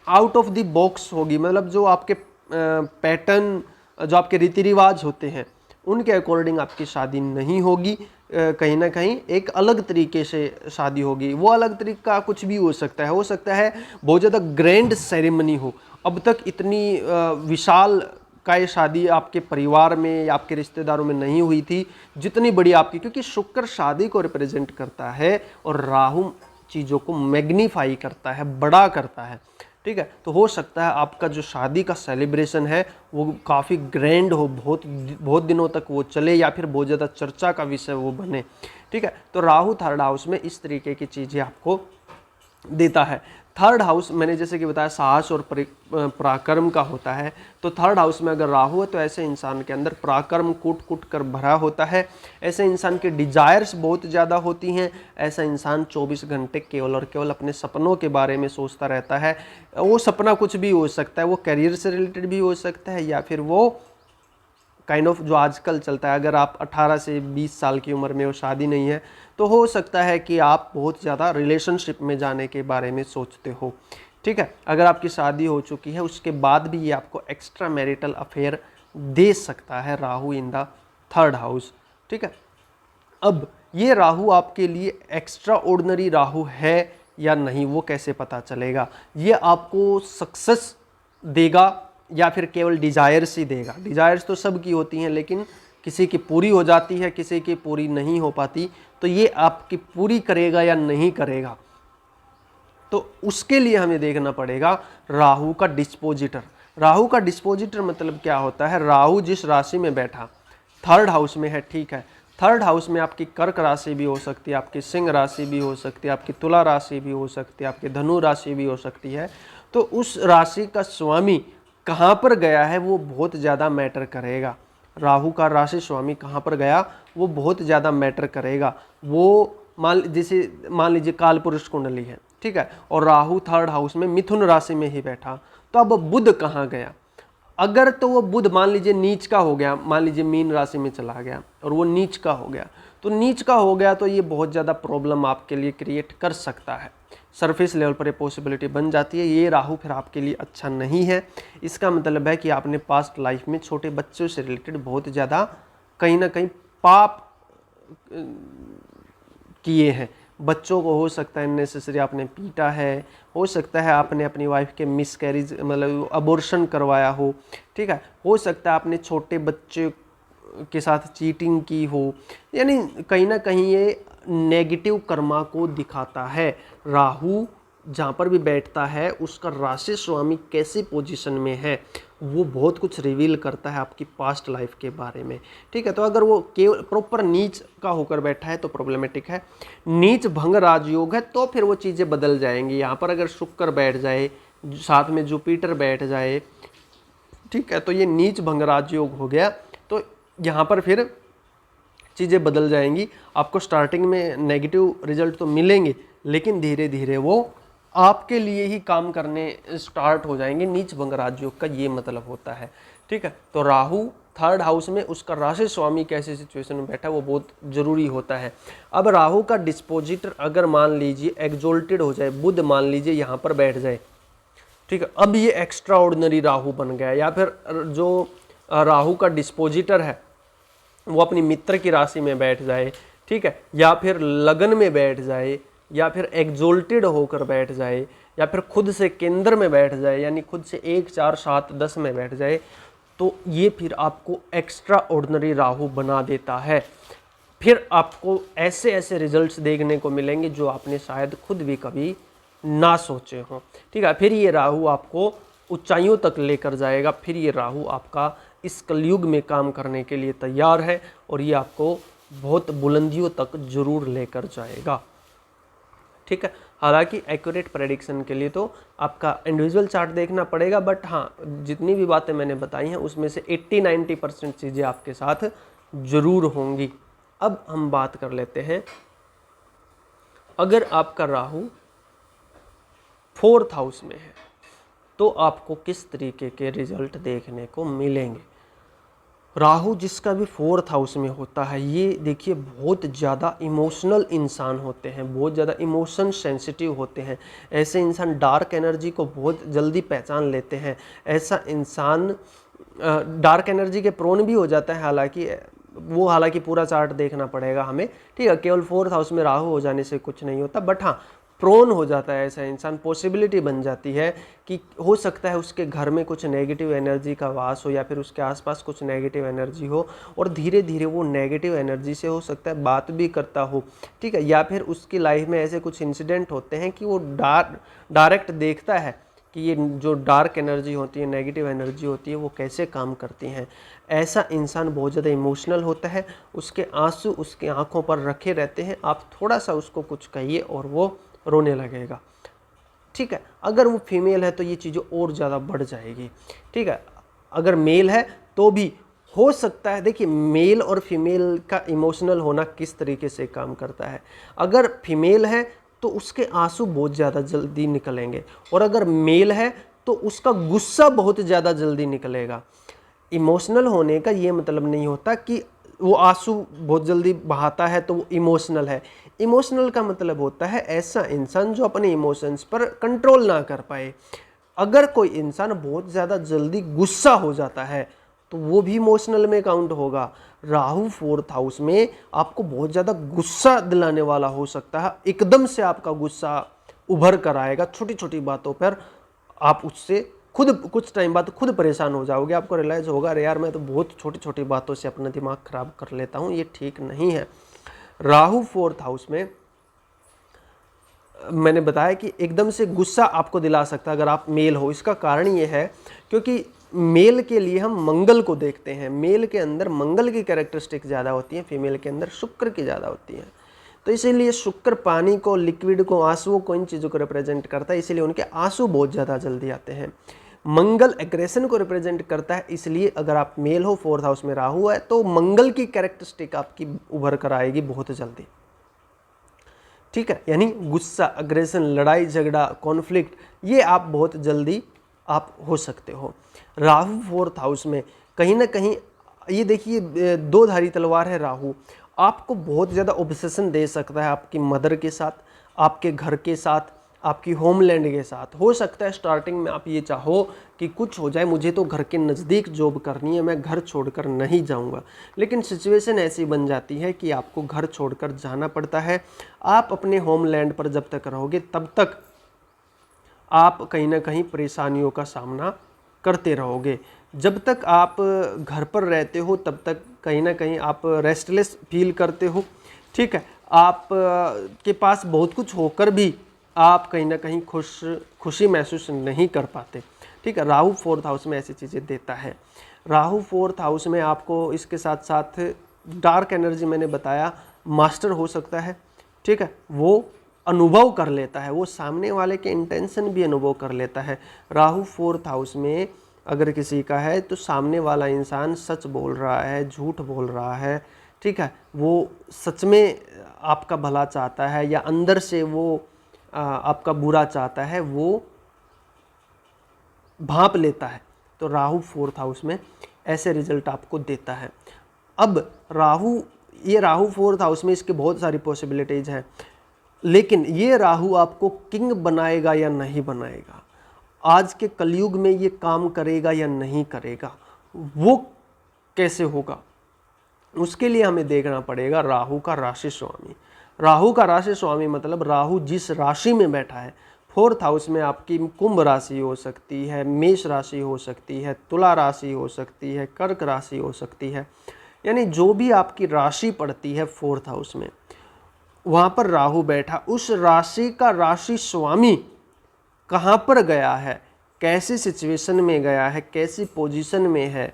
आउट ऑफ द बॉक्स होगी, मतलब जो आपके पैटर्न, जो आपके रीति रिवाज होते हैं उनके अकॉर्डिंग आपकी शादी नहीं होगी, कहीं ना कहीं एक अलग तरीके से शादी होगी। वो अलग तरीका कुछ भी हो सकता है बहुत ज़्यादा ग्रैंड सेरेमनी हो। अब तक इतनी विशाल काय शादी आपके परिवार में या आपके रिश्तेदारों में नहीं हुई थी जितनी बड़ी आपकी, क्योंकि शुक्र शादी को रिप्रेजेंट करता है और राहु चीज़ों को मैग्नीफाई करता है, बड़ा करता है। ठीक है, तो हो सकता है आपका जो शादी का सेलिब्रेशन है वो काफ़ी ग्रैंड हो, बहुत बहुत दिनों तक वो चले, या फिर बहुत ज़्यादा चर्चा का विषय वो बने। ठीक है, तो राहु थर्ड हाउस में इस तरीके की चीज़ें आपको देता है। थर्ड हाउस मैंने जैसे कि बताया साहस और पराक्रम का होता है, तो थर्ड हाउस में अगर राहु है तो ऐसे इंसान के अंदर पराक्रम कूट कूट कर भरा होता है। ऐसे इंसान के डिजायर्स बहुत ज़्यादा होती हैं। ऐसा इंसान 24 घंटे केवल और केवल अपने सपनों के बारे में सोचता रहता है। वो सपना कुछ भी हो सकता है, वो करियर से रिलेटेड भी हो सकता है, या फिर वो काइंड ऑफ जो आजकल चलता है, अगर आप 18 से 20 साल की उम्र में हो, शादी नहीं है, तो हो सकता है कि आप बहुत ज़्यादा रिलेशनशिप में जाने के बारे में सोचते हो। ठीक है, अगर आपकी शादी हो चुकी है उसके बाद भी ये आपको एक्स्ट्रा मैरिटल अफेयर दे सकता है, Rahu in the third house. ठीक है, अब ये राहु आपके लिए एक्स्ट्रा ऑर्डिनरी राहु है या नहीं, वो कैसे पता चलेगा? ये आपको सक्सेस देगा या फिर केवल डिजायर्स ही देगा? डिजायर्स तो सबकी होती हैं, लेकिन किसी की पूरी हो जाती है, किसी की पूरी नहीं हो पाती। तो ये आपकी पूरी करेगा या नहीं करेगा, तो उसके लिए हमें देखना पड़ेगा राहु का डिस्पोजिटर। राहु का डिस्पोजिटर मतलब क्या होता है? राहु जिस राशि में बैठा, थर्ड हाउस में है, ठीक है, थर्ड हाउस में आपकी कर्क राशि भी हो सकती है, आपकी सिंह राशि भी हो सकती है, आपकी तुला राशि भी हो सकती है, आपकी धनु राशि भी हो सकती है। तो उस राशि का स्वामी कहाँ पर गया है वो बहुत ज़्यादा मैटर करेगा। राहु का राशि स्वामी कहाँ पर गया वो बहुत ज़्यादा मैटर करेगा। वो मान लीजिए काल पुरुष कुंडली है, ठीक है, और राहु थर्ड हाउस में मिथुन राशि में ही बैठा, तो अब बुध कहाँ गया? अगर तो वो बुध मान लीजिए नीच का हो गया, मान लीजिए मीन राशि में चला गया और वो नीच का हो गया, तो नीच का हो गया तो ये बहुत ज़्यादा प्रॉब्लम आपके लिए क्रिएट कर सकता है। सरफेस लेवल पर ये पॉसिबिलिटी बन जाती है। ये राहु फिर आपके लिए अच्छा नहीं है। इसका मतलब है कि आपने पास्ट लाइफ में छोटे बच्चों से रिलेटेड बहुत ज़्यादा कहीं ना कहीं पाप किए हैं। बच्चों को हो सकता है नेसेसरी आपने पीटा है, हो सकता है आपने अपनी वाइफ के मिसकैरेज मतलब अबॉर्शन करवाया हो, ठीक है, हो सकता है आपने छोटे बच्चे के साथ चीटिंग की हो। यानी कहीं ना कहीं ये नेगेटिव कर्मा को दिखाता है। राहु जहाँ पर भी बैठता है उसका राशि स्वामी कैसी पोजीशन में है वो बहुत कुछ रिवील करता है आपकी पास्ट लाइफ के बारे में। ठीक है, तो अगर वो केवल प्रॉपर नीच का होकर बैठा है तो प्रॉब्लमेटिक है। नीच भंग राजयोग है तो फिर वो चीज़ें बदल जाएंगी। यहाँ पर अगर शुक्र बैठ जाए, साथ में जुपिटर बैठ जाए, ठीक है, तो ये नीच भंग राजयोग हो गया, तो यहाँ पर फिर चीज़ें बदल जाएंगी। आपको स्टार्टिंग में नेगेटिव रिजल्ट तो मिलेंगे, लेकिन धीरे धीरे वो आपके लिए ही काम करने स्टार्ट हो जाएंगे। नीच भंग राजयोग का ये मतलब होता है। ठीक है, तो राहु थर्ड हाउस में उसका राशि स्वामी कैसे सिचुएशन में बैठा है वो बहुत जरूरी होता है। अब राहु का डिस्पोजिटर अगर मान लीजिए एग्जॉल्टेड हो जाए, बुध मान लीजिए यहाँ पर बैठ जाए, ठीक है, अब ये एक्स्ट्रा ऑर्डिनरी राहु बन गया। या फिर जो राहु का डिस्पोजिटर है वो अपनी मित्र की राशि में बैठ जाए, ठीक है, या फिर लगन में बैठ जाए, या फिर एग्जॉल्टेड होकर बैठ जाए, या फिर खुद से केंद्र में बैठ जाए, यानी खुद से 1, 4, 7, 10 में बैठ जाए, तो ये फिर आपको एक्स्ट्रा ऑर्डिनरी राहु बना देता है। फिर आपको ऐसे ऐसे रिजल्ट्स देखने को मिलेंगे जो आपने शायद खुद भी कभी ना सोचे हों। ठीक है, फिर ये राहु आपको ऊंचाइयों तक लेकर जाएगा। फिर ये राहु आपका इस कलयुग में काम करने के लिए तैयार है और ये आपको बहुत बुलंदियों तक जरूर लेकर जाएगा। ठीक है, हालांकि एक्यूरेट प्रेडिक्शन के लिए तो आपका इंडिविजुअल चार्ट देखना पड़ेगा, बट हाँ, जितनी भी बातें मैंने बताई हैं उसमें से 80-90% चीज़ें आपके साथ जरूर होंगी। अब हम बात कर लेते हैं, अगर आपका राहु 4th हाउस में है तो आपको किस तरीके के रिजल्ट देखने को मिलेंगे। राहु जिसका भी 4th हाउस में होता है, ये देखिए बहुत ज़्यादा इमोशनल इंसान होते हैं, बहुत ज़्यादा इमोशन सेंसिटिव होते हैं। ऐसे इंसान डार्क एनर्जी को बहुत जल्दी पहचान लेते हैं। ऐसा इंसान डार्क एनर्जी के प्रोन भी हो जाता है, हालांकि वो हालांकि पूरा चार्ट देखना पड़ेगा हमें, ठीक है। केवल 4th हाउस में राहु हो जाने से कुछ नहीं होता, बट हाँ प्रोन हो जाता है ऐसा इंसान, पॉसिबिलिटी बन जाती है कि हो सकता है उसके घर में कुछ नेगेटिव एनर्जी का वास हो या फिर उसके आसपास कुछ नेगेटिव एनर्जी हो, और धीरे धीरे वो नेगेटिव एनर्जी से हो सकता है बात भी करता हो, ठीक है। या फिर उसकी लाइफ में ऐसे कुछ इंसिडेंट होते हैं कि वो डायरेक्ट देखता है कि ये जो डार्क एनर्जी होती है, नेगेटिव एनर्जी होती है, वो कैसे काम करती हैं। ऐसा इंसान बहुत ज़्यादा इमोशनल होता है, उसके आंसू उसके आंखों पर रखे रहते हैं, आप थोड़ा सा उसको कुछ कहिए और वो रोने लगेगा, ठीक है। अगर वो फीमेल है तो ये चीज़ें और ज़्यादा बढ़ जाएगी, ठीक है। अगर मेल है तो भी हो सकता है, देखिए मेल और फीमेल का इमोशनल होना किस तरीके से काम करता है। अगर फीमेल है तो उसके आंसू बहुत ज़्यादा जल्दी निकलेंगे, और अगर मेल है तो उसका गुस्सा बहुत ज़्यादा जल्दी निकलेगा। इमोशनल होने का ये मतलब नहीं होता कि वो आंसू बहुत जल्दी बहाता है तो वो इमोशनल है। इमोशनल का मतलब होता है ऐसा इंसान जो अपने इमोशंस पर कंट्रोल ना कर पाए। अगर कोई इंसान बहुत ज़्यादा जल्दी गुस्सा हो जाता है तो वो भी इमोशनल में काउंट होगा। राहु 4th हाउस में आपको बहुत ज़्यादा गुस्सा दिलाने वाला हो सकता है, एकदम से आपका गुस्सा उभर कर आएगा छोटी छोटी बातों पर, आप उससे खुद कुछ टाइम बाद खुद परेशान हो जाओगे, आपको रियलाइज़ होगा अरे यार मैं तो बहुत छोटी छोटी बातों से अपना दिमाग खराब कर लेता हूँ, ये ठीक नहीं है। राहु 4th हाउस में मैंने बताया कि एकदम से गुस्सा आपको दिला सकता है अगर आप मेल हो। इसका कारण ये है क्योंकि मेल के लिए हम मंगल को देखते हैं, मेल के अंदर मंगल की कैरेक्टरिस्टिक ज़्यादा होती है, फीमेल के अंदर शुक्र की ज़्यादा होती है। तो इसीलिए शुक्र पानी को, लिक्विड को, आंसुओं को, इन चीज़ों को रिप्रेजेंट करता है, इसीलिए उनके आंसू बहुत ज़्यादा जल्दी आते हैं। मंगल एग्रेशन को रिप्रेजेंट करता है, इसलिए अगर आप मेल हो 4th हाउस में राहु है तो मंगल की कैरेक्टरिस्टिक आपकी उभर कर आएगी बहुत जल्दी, ठीक है। यानी गुस्सा, अग्रेशन, लड़ाई झगड़ा, कॉन्फ्लिक्ट, ये आप बहुत जल्दी आप हो सकते हो। राहु 4th हाउस में कहीं ना कहीं, ये देखिए 2 धारी तलवार है राहु, आपको बहुत ज़्यादा ऑब्सेशन दे सकता है आपकी मदर के साथ, आपके घर के साथ, आपकी होमलैंड के साथ। हो सकता है स्टार्टिंग में आप ये चाहो कि कुछ हो जाए, मुझे तो घर के नज़दीक जॉब करनी है, मैं घर छोड़कर नहीं जाऊंगा, लेकिन सिचुएशन ऐसी बन जाती है कि आपको घर छोड़कर जाना पड़ता है। आप अपने होमलैंड पर जब तक रहोगे तब तक आप कहीं ना कहीं परेशानियों का सामना करते रहोगे। जब तक आप घर पर रहते हो तब तक कहीं ना कहीं आप रेस्टलेस फील करते हो, ठीक है। आप के पास बहुत कुछ होकर भी आप कहीं ना कहीं खुशी महसूस नहीं कर पाते, ठीक है। राहु 4th हाउस में ऐसी चीज़ें देता है। राहु 4th हाउस में आपको इसके साथ साथ डार्क एनर्जी, मैंने बताया, मास्टर हो सकता है, ठीक है। वो अनुभव कर लेता है, वो सामने वाले के इंटेंशन भी अनुभव कर लेता है। राहु 4th हाउस में अगर किसी का है तो सामने वाला इंसान सच बोल रहा है, झूठ बोल रहा है, ठीक है। वो सच में आपका भला चाहता है या अंदर से वो आपका बुरा चाहता है, वो भांप लेता है। तो राहु 4th हाउस में ऐसे रिजल्ट आपको देता है। अब राहु 4th हाउस में इसके बहुत सारी पॉसिबिलिटीज हैं, लेकिन ये राहु आपको किंग बनाएगा या नहीं बनाएगा, आज के कलयुग में ये काम करेगा या नहीं करेगा, वो कैसे होगा, उसके लिए हमें देखना पड़ेगा राहु का राशि स्वामी। राहु का राशि स्वामी मतलब राहु जिस राशि में बैठा है। 4th हाउस में आपकी कुंभ राशि हो सकती है, मेष राशि हो सकती है, तुला राशि हो सकती है, कर्क राशि हो सकती है, यानी जो भी आपकी राशि पड़ती है 4th हाउस में, वहाँ पर राहु बैठा, उस राशि का राशि स्वामी कहाँ पर गया है, कैसी सिचुएशन में गया है, कैसी पोजीशन में है,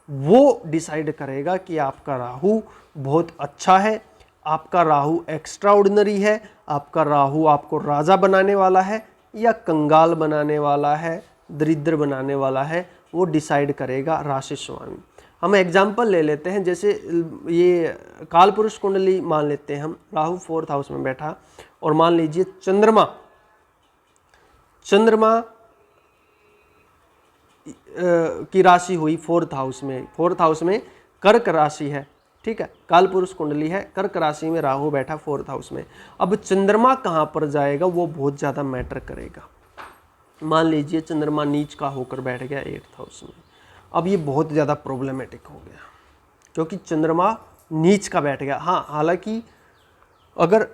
वो डिसाइड करेगा कि आपका राहु बहुत अच्छा है, आपका राहु एक्स्ट्राऑर्डिनरी है, आपका राहु आपको राजा बनाने वाला है या कंगाल बनाने वाला है, दरिद्र बनाने वाला है, वो डिसाइड करेगा राशि स्वामी। हम एग्जाम्पल ले लेते हैं, जैसे ये काल पुरुष कुंडली मान लेते हैं हम, राहु 4th हाउस में बैठा, और मान लीजिए चंद्रमा की राशि हुई 4th हाउस में, 4th हाउस में कर्क राशि है, ठीक है, काल पुरुष कुंडली है, कर्क राशि में राहु बैठा 4th हाउस में। अब चंद्रमा कहाँ पर जाएगा वो बहुत ज़्यादा मैटर करेगा। मान लीजिए चंद्रमा नीच का होकर बैठ गया 8th हाउस में, अब ये बहुत ज़्यादा प्रॉब्लमेटिक हो गया, क्योंकि चंद्रमा नीच का बैठ गया। हाँ, हालांकि अगर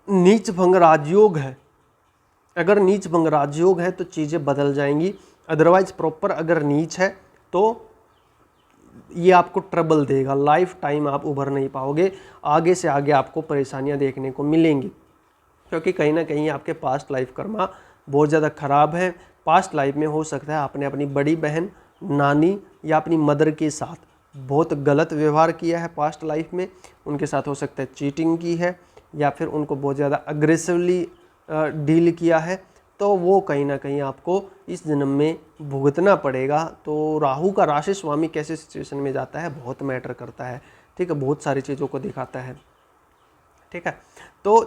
नीच भंग राजयोग है, अगर नीच भंग राजयोग है तो चीज़ें बदल जाएंगी। अदरवाइज प्रॉपर अगर नीच है तो ये आपको ट्रबल देगा, लाइफ टाइम आप उभर नहीं पाओगे, आगे से आगे आपको परेशानियां देखने को मिलेंगी, क्योंकि कहीं ना कहीं आपके पास्ट लाइफ कर्मा बहुत ज़्यादा खराब है। पास्ट लाइफ में हो सकता है आपने अपनी बड़ी बहन, नानी या अपनी मदर के साथ बहुत गलत व्यवहार किया है पास्ट लाइफ में, उनके साथ हो सकता है चीटिंग की है, या फिर उनको बहुत ज़्यादा अग्रेसिवली डील किया है, तो वो कहीं ना कहीं आपको इस जन्म में भुगतना पड़ेगा। तो राहु का राशि स्वामी कैसे सिचुएशन में जाता है बहुत मैटर करता है, ठीक है, बहुत सारी चीज़ों को दिखाता है, ठीक है। तो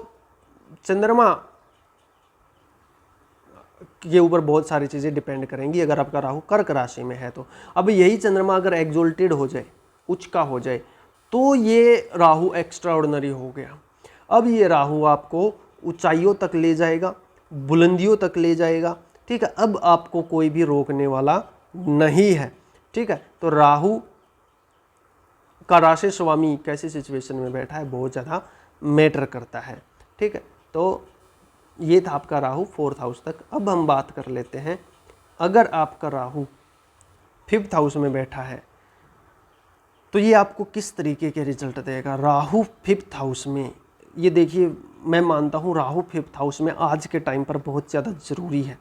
चंद्रमा के ऊपर बहुत सारी चीज़ें डिपेंड करेंगी अगर आपका राहु कर्क राशि में है तो। अब यही चंद्रमा अगर एग्जोल्टेड हो जाए, उच्च का हो जाए, तो ये राहु एक्स्ट्रा ऑर्डिनरी हो गया। अब ये राहु आपको ऊंचाइयों तक ले जाएगा, बुलंदियों तक ले जाएगा, ठीक है। अब आपको कोई भी रोकने वाला नहीं है, ठीक है। तो राहु का राशि स्वामी कैसी सिचुएशन में बैठा है बहुत ज़्यादा मैटर करता है, ठीक है। तो ये था आपका राहु 4th हाउस तक। अब हम बात कर लेते हैं, अगर आपका राहु 5th हाउस में बैठा है तो ये आपको किस तरीके के रिजल्ट देगा। राहु 5th हाउस में, ये देखिए, मैं मानता हूँ राहु 5th हाउस में आज के टाइम पर बहुत ज़्यादा ज़रूरी है,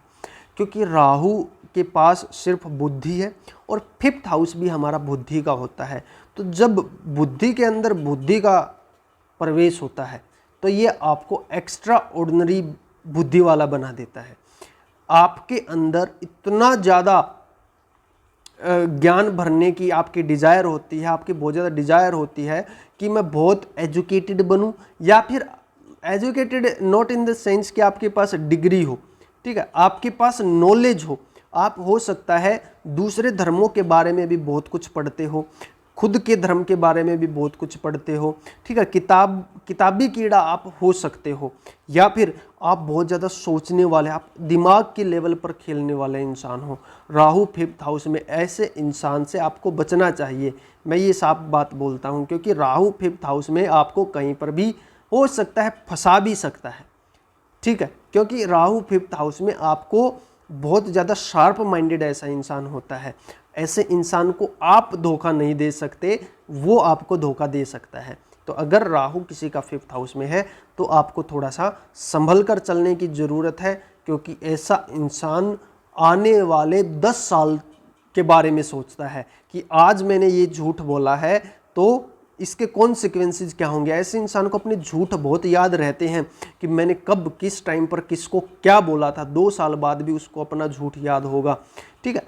क्योंकि राहु के पास सिर्फ बुद्धि है और 5th हाउस भी हमारा बुद्धि का होता है। तो जब बुद्धि के अंदर बुद्धि का प्रवेश होता है तो ये आपको एक्स्ट्रा ऑर्डिनरी बुद्धि वाला बना देता है। आपके अंदर इतना ज़्यादा ज्ञान भरने की आपकी डिज़ायर होती है, आपकी बहुत ज़्यादा डिज़ायर होती है कि मैं बहुत एजुकेटेड बनूं, या फिर educated not in the sense कि आपके पास डिग्री हो, ठीक है, आपके पास नॉलेज हो। आप हो सकता है दूसरे धर्मों के बारे में भी बहुत कुछ पढ़ते हो, खुद के धर्म के बारे में भी बहुत कुछ पढ़ते हो, ठीक है, किताबी कीड़ा आप हो सकते हो, या फिर आप बहुत ज़्यादा सोचने वाले, आप दिमाग के लेवल पर खेलने वाले इंसान हो। राहु 5th हाउस में ऐसे इंसान से आपको बचना चाहिए, मैं ये साफ बात बोलता हूँ, क्योंकि राहु 5th हाउस में आपको कहीं पर भी हो सकता है फंसा भी सकता है, ठीक है, क्योंकि राहु 5th हाउस में आपको बहुत ज़्यादा शार्प माइंडेड ऐसा इंसान होता है। ऐसे इंसान को आप धोखा नहीं दे सकते, वो आपको धोखा दे सकता है। तो अगर राहु किसी का 5th हाउस में है तो आपको थोड़ा सा संभल कर चलने की ज़रूरत है, क्योंकि ऐसा इंसान आने वाले 10 साल के बारे में सोचता है कि आज मैंने ये झूठ बोला है तो इसके कॉन्सिक्वेंसेस क्या होंगे। ऐसे इंसान को अपने झूठ बहुत याद रहते हैं कि मैंने कब किस टाइम पर किसको क्या बोला था, 2 साल बाद भी उसको अपना झूठ याद होगा, ठीक है।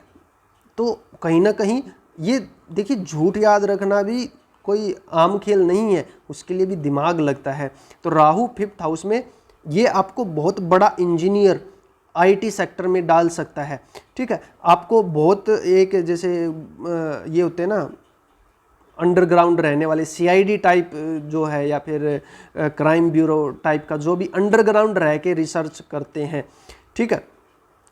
तो कहीं ना कहीं ये देखिए, झूठ याद रखना भी कोई आम खेल नहीं है, उसके लिए भी दिमाग लगता है। तो राहु 5th हाउस में ये आपको बहुत बड़ा इंजीनियर आईटी सेक्टर में डाल सकता है, ठीक है। आपको बहुत एक जैसे ये होते हैं ना अंडरग्राउंड रहने वाले सीआईडी टाइप जो है, या फिर क्राइम ब्यूरो टाइप का जो भी अंडरग्राउंड रह के रिसर्च करते हैं, ठीक है,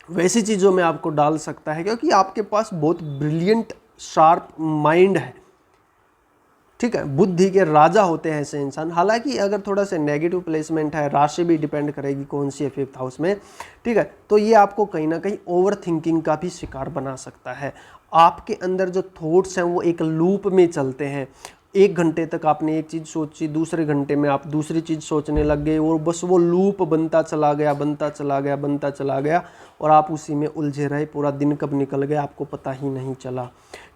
वैसी चीज़ों में आपको डाल सकता है, क्योंकि आपके पास बहुत ब्रिलियंट शार्प माइंड है, ठीक है, बुद्धि के राजा होते हैं ऐसे इंसान। हालांकि अगर थोड़ा सा नेगेटिव प्लेसमेंट है, राशि भी डिपेंड करेगी कौन सी है 5th हाउस में, ठीक है, तो ये आपको कहीं ना कहीं ओवर थिंकिंग का भी शिकार बना सकता है। आपके अंदर जो थॉट्स हैं वो एक लूप में चलते हैं। 1 घंटे तक आपने एक चीज़ सोची, दूसरे घंटे में आप दूसरी चीज़ सोचने लग गए, और बस वो लूप बनता चला गया, बनता चला गया, बनता चला गया, और आप उसी में उलझे रहे। पूरा दिन कब निकल गया आपको पता ही नहीं चला,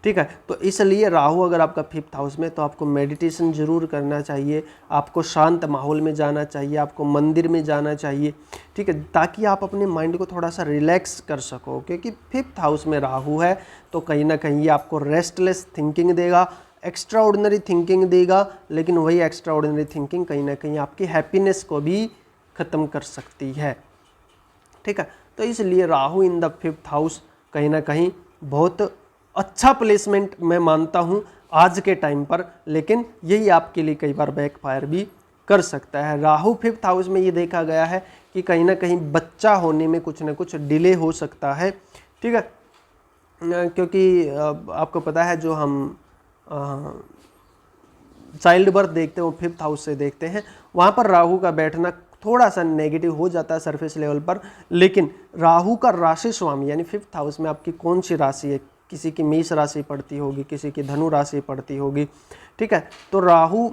ठीक है। तो इसलिए राहु अगर आपका 5th हाउस में, तो आपको मेडिटेशन जरूर करना चाहिए, आपको शांत माहौल में जाना चाहिए, आपको मंदिर में जाना चाहिए, ठीक है, ताकि आप अपने माइंड को थोड़ा सा रिलैक्स कर सको। क्योंकि 5th हाउस में राहु है तो कहीं ना कहीं ये आपको रेस्टलेस थिंकिंग देगा, एक्स्ट्रा ऑर्डिनरी थिंकिंग देगा, लेकिन वही एक्स्ट्रा ऑर्डिनरी थिंकिंग कहीं ना कहीं आपकी हैप्पीनेस को भी ख़त्म कर सकती है, ठीक है। तो इसलिए Rahu in the 5th house कहीं ना कहीं बहुत अच्छा प्लेसमेंट मैं मानता हूँ आज के टाइम पर, लेकिन यही आपके लिए कई बार बैकफायर भी कर सकता है। राहु 5th हाउस में ये देखा गया है कि कहीं ना कहीं बच्चा होने में कुछ ना कुछ डिले हो सकता है, ठीक है, क्योंकि आपको पता है जो हम चाइल्ड बर्थ देखते हैं वो 5th हाउस से देखते हैं, वहाँ पर राहु का बैठना थोड़ा सा नेगेटिव हो जाता है सरफेस लेवल पर। लेकिन राहु का राशि स्वामी यानी 5th हाउस में आपकी कौन सी राशि है, किसी की मेष राशि पड़ती होगी, किसी की धनु राशि पड़ती होगी, ठीक है। तो राहु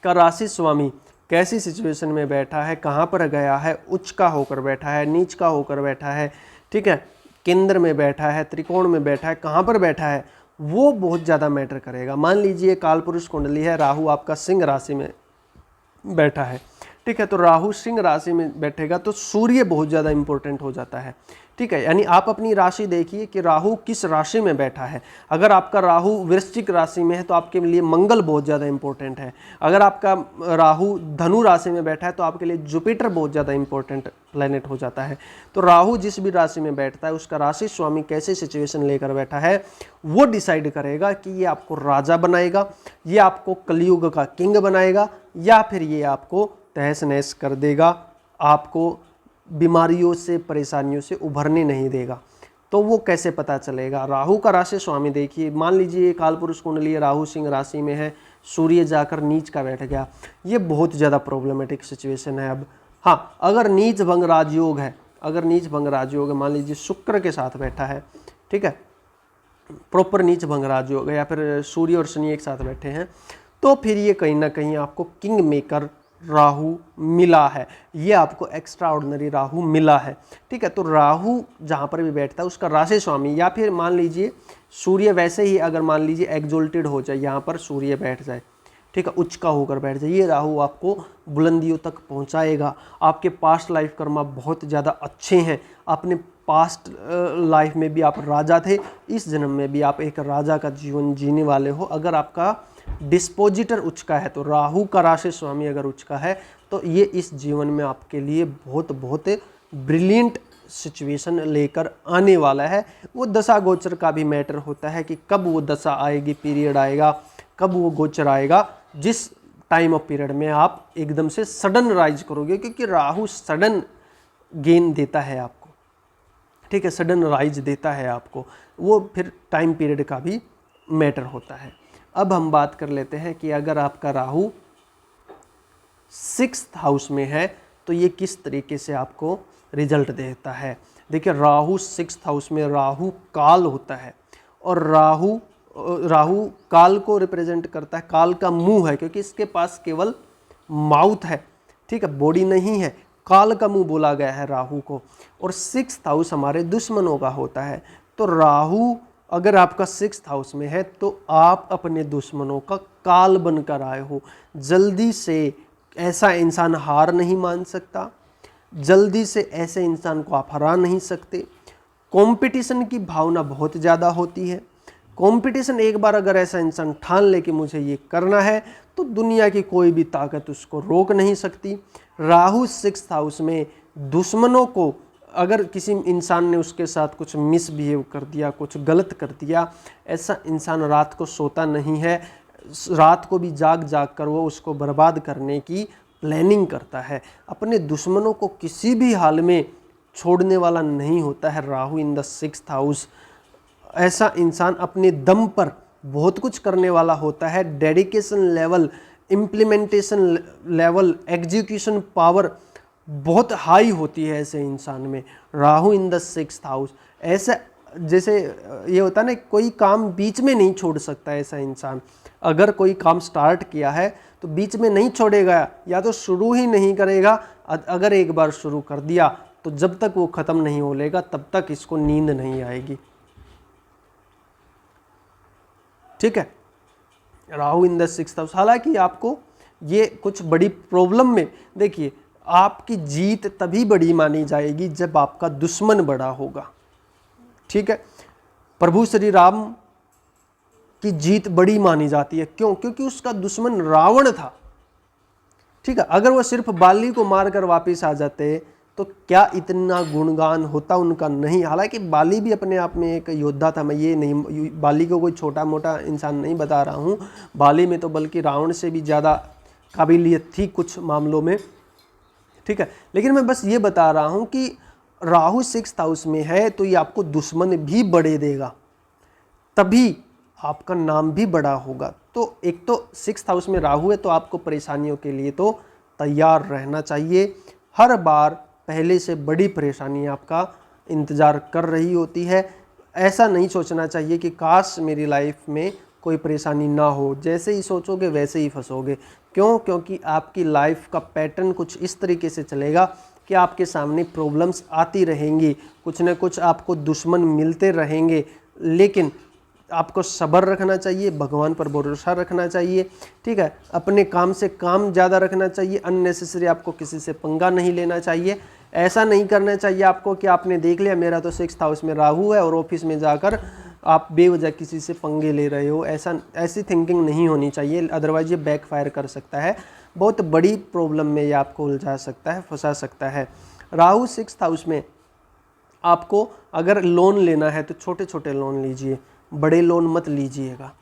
का राशि स्वामी कैसी सिचुएशन में बैठा है, कहाँ पर गया है, उच्च का होकर बैठा है, नीच का होकर बैठा है, ठीक है, केंद्र में बैठा है, त्रिकोण में बैठा है, कहाँ पर बैठा है, वो बहुत ज़्यादा मैटर करेगा। मान लीजिए कालपुरुष कुंडली है, राहु आपका सिंह राशि में बैठा है, ठीक है। तो राहु सिंह राशि में बैठेगा तो सूर्य बहुत ज़्यादा इंपॉर्टेंट हो जाता है, ठीक है। यानी आप अपनी राशि देखिए कि राहु किस राशि में बैठा है। अगर आपका राहु वृश्चिक राशि में है तो आपके लिए मंगल बहुत ज़्यादा इंपॉर्टेंट है। अगर आपका राहु धनु राशि में बैठा है तो आपके लिए जुपिटर बहुत ज़्यादा इंपॉर्टेंट प्लैनेट हो जाता है। तो राहु जिस भी राशि में बैठता है उसका राशि स्वामी कैसे सिचुएशन लेकर बैठा है वो डिसाइड करेगा कि ये आपको राजा बनाएगा, ये आपको कलयुग का किंग बनाएगा, या फिर ये आपको तहस नहस कर देगा, आपको बीमारियों से परेशानियों से उभरने नहीं देगा। तो वो कैसे पता चलेगा? राहु का राशि स्वामी देखिए, मान लीजिए कालपुरुष कुंडली राहु सिंह राशि में है, सूर्य जाकर नीच का बैठ गया, ये बहुत ज़्यादा प्रॉब्लमेटिक सिचुएशन है। अब हाँ, अगर नीच भंग राजयोग है, अगर नीच भंग राजयोग है, मान लीजिए शुक्र के साथ बैठा है, ठीक है, प्रॉपर नीच भंग राजयोग है, या फिर सूर्य और शनि एक साथ बैठे हैं, तो फिर ये कहीं ना कहीं आपको किंग मेकर राहु मिला है, ये आपको एक्स्ट्रा ऑर्डिनरी राहु मिला है, ठीक है। तो राहु जहाँ पर भी बैठता है उसका राशि स्वामी, या फिर मान लीजिए सूर्य वैसे ही अगर मान लीजिए एग्जोल्टेड हो जाए, यहाँ पर सूर्य बैठ जाए, ठीक है, उच्च का होकर बैठ जाए, ये राहु आपको बुलंदियों तक पहुँचाएगा। आपके पास्ट लाइफ कर्मा बहुत ज़्यादा अच्छे हैं, अपने पास्ट लाइफ में भी आप राजा थे, इस जन्म में भी आप एक राजा का जीवन जीने वाले हो। अगर आपका डिस्पोजिटर उच्च का है तो राहु का राशि स्वामी अगर उच्च का है तो ये इस जीवन में आपके लिए बहुत बहुत ब्रिलियंट सिचुएशन लेकर आने वाला है। वो दशा गोचर का भी मैटर होता है कि कब वो दशा आएगी, पीरियड आएगा, कब वो गोचर आएगा, जिस टाइम ऑफ पीरियड में आप एकदम से सडन राइज करोगे, क्योंकि राहु सडन गेन देता है आपको, ठीक है, सडन राइज देता है आपको, वो फिर टाइम पीरियड का भी मैटर होता है। अब हम बात कर लेते हैं कि अगर आपका राहु 6th हाउस में है तो ये किस तरीके से आपको रिजल्ट देता है। देखिए राहु 6th हाउस में राहु काल होता है, और राहु काल को रिप्रेजेंट करता है, काल का मुंह है, क्योंकि इसके पास केवल माउथ है, ठीक है, बॉडी नहीं है, काल का मुंह बोला गया है राहु को। और 6th हाउस हमारे दुश्मनों का होता है। तो राहु अगर आपका 6th हाउस में है तो आप अपने दुश्मनों का काल बनकर आए हो। जल्दी से ऐसा इंसान हार नहीं मान सकता, जल्दी से ऐसे इंसान को आप हरा नहीं सकते। कंपटीशन की भावना बहुत ज़्यादा होती है। कंपटीशन एक बार अगर ऐसा इंसान ठान ले कि मुझे ये करना है तो दुनिया की कोई भी ताकत उसको रोक नहीं सकती। राहु 6th हाउस में दुश्मनों को, अगर किसी इंसान ने उसके साथ कुछ मिसबिहेव कर दिया, कुछ गलत कर दिया, ऐसा इंसान रात को सोता नहीं है, रात को भी जाग जाग कर वो उसको बर्बाद करने की प्लानिंग करता है। अपने दुश्मनों को किसी भी हाल में छोड़ने वाला नहीं होता है Rahu in the 6th house. ऐसा इंसान अपने दम पर बहुत कुछ करने वाला होता है। Dedication level, implementation level, execution power बहुत हाई होती है ऐसे इंसान में। Rahu in the 6th house, ऐसा जैसे ये होता है ना, कोई काम बीच में नहीं छोड़ सकता ऐसा इंसान। अगर कोई काम स्टार्ट किया है तो बीच में नहीं छोड़ेगा, या तो शुरू ही नहीं करेगा। अगर एक बार शुरू कर दिया तो जब तक वो ख़त्म नहीं हो लेगा तब तक इसको नींद नहीं आएगी, ठीक है। Rahu in the 6th house, हालांकि आपको ये कुछ बड़ी प्रॉब्लम में, देखिए आपकी जीत तभी बड़ी मानी जाएगी जब आपका दुश्मन बड़ा होगा, ठीक है। प्रभु श्री राम की जीत बड़ी मानी जाती है, क्यों? क्योंकि उसका दुश्मन रावण था, ठीक है। अगर वो सिर्फ बाली को मारकर वापस आ जाते तो क्या इतना गुणगान होता उनका? नहीं। हालांकि बाली भी अपने आप में एक योद्धा था, मैं ये नहीं, बाली को कोई छोटा मोटा इंसान नहीं बता रहा हूँ। बाली में तो बल्कि रावण से भी ज़्यादा काबिलियत थी कुछ मामलों में, ठीक है। लेकिन मैं बस ये बता रहा हूँ कि राहु 6th हाउस में है तो ये आपको दुश्मन भी बड़े देगा, तभी आपका नाम भी बड़ा होगा, तो एक तो 6th हाउस में राहु है, तो आपको परेशानियों के लिए तो तैयार रहना चाहिए। हर बार पहले से बड़ी परेशानी आपका इंतज़ार कर रही होती है। ऐसा नहीं सोचना चाहिए कि काश मेरी लाइफ में कोई परेशानी ना हो, जैसे ही सोचोगे वैसे ही फंसोगे। क्यों? क्योंकि आपकी लाइफ का पैटर्न कुछ इस तरीके से चलेगा कि आपके सामने प्रॉब्लम्स आती रहेंगी, कुछ न कुछ आपको दुश्मन मिलते रहेंगे, लेकिन आपको सब्र रखना चाहिए, भगवान पर भरोसा रखना चाहिए, ठीक है। अपने काम से काम ज़्यादा रखना चाहिए, अननेसेसरी आपको किसी से पंगा नहीं लेना चाहिए। ऐसा नहीं करना चाहिए आपको कि आपने देख लिया मेरा तो 6th हाउस में राहु है और ऑफिस में जाकर आप बेवजह किसी से पंगे ले रहे हो। ऐसी थिंकिंग नहीं होनी चाहिए, अदरवाइज ये बैकफायर कर सकता है, बहुत बड़ी प्रॉब्लम में ये आपको उलझा सकता है, फंसा सकता है। राहु 6th हाउस में आपको अगर लोन लेना है तो छोटे छोटे लोन लीजिए, बड़े लोन मत लीजिएगा,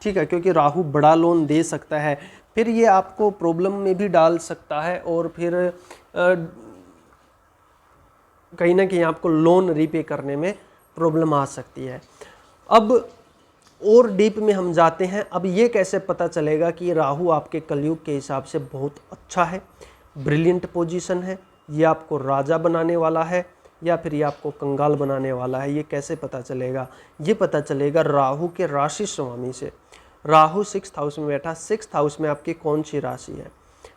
ठीक है, क्योंकि राहु बड़ा लोन दे सकता है, फिर ये आपको प्रॉब्लम में भी डाल सकता है और फिर कहीं ना कहीं आपको लोन रीपे करने में प्रॉब्लम आ सकती है। अब और डीप में हम जाते हैं। अब ये कैसे पता चलेगा कि राहु आपके कलयुग के हिसाब से बहुत अच्छा है, ब्रिलियंट पोजीशन है, ये आपको राजा बनाने वाला है या फिर ये आपको कंगाल बनाने वाला है? ये कैसे पता चलेगा? ये पता चलेगा राहु के राशि स्वामी से। राहु 6th हाउस में बैठा, 6th हाउस में आपकी कौन सी राशि है?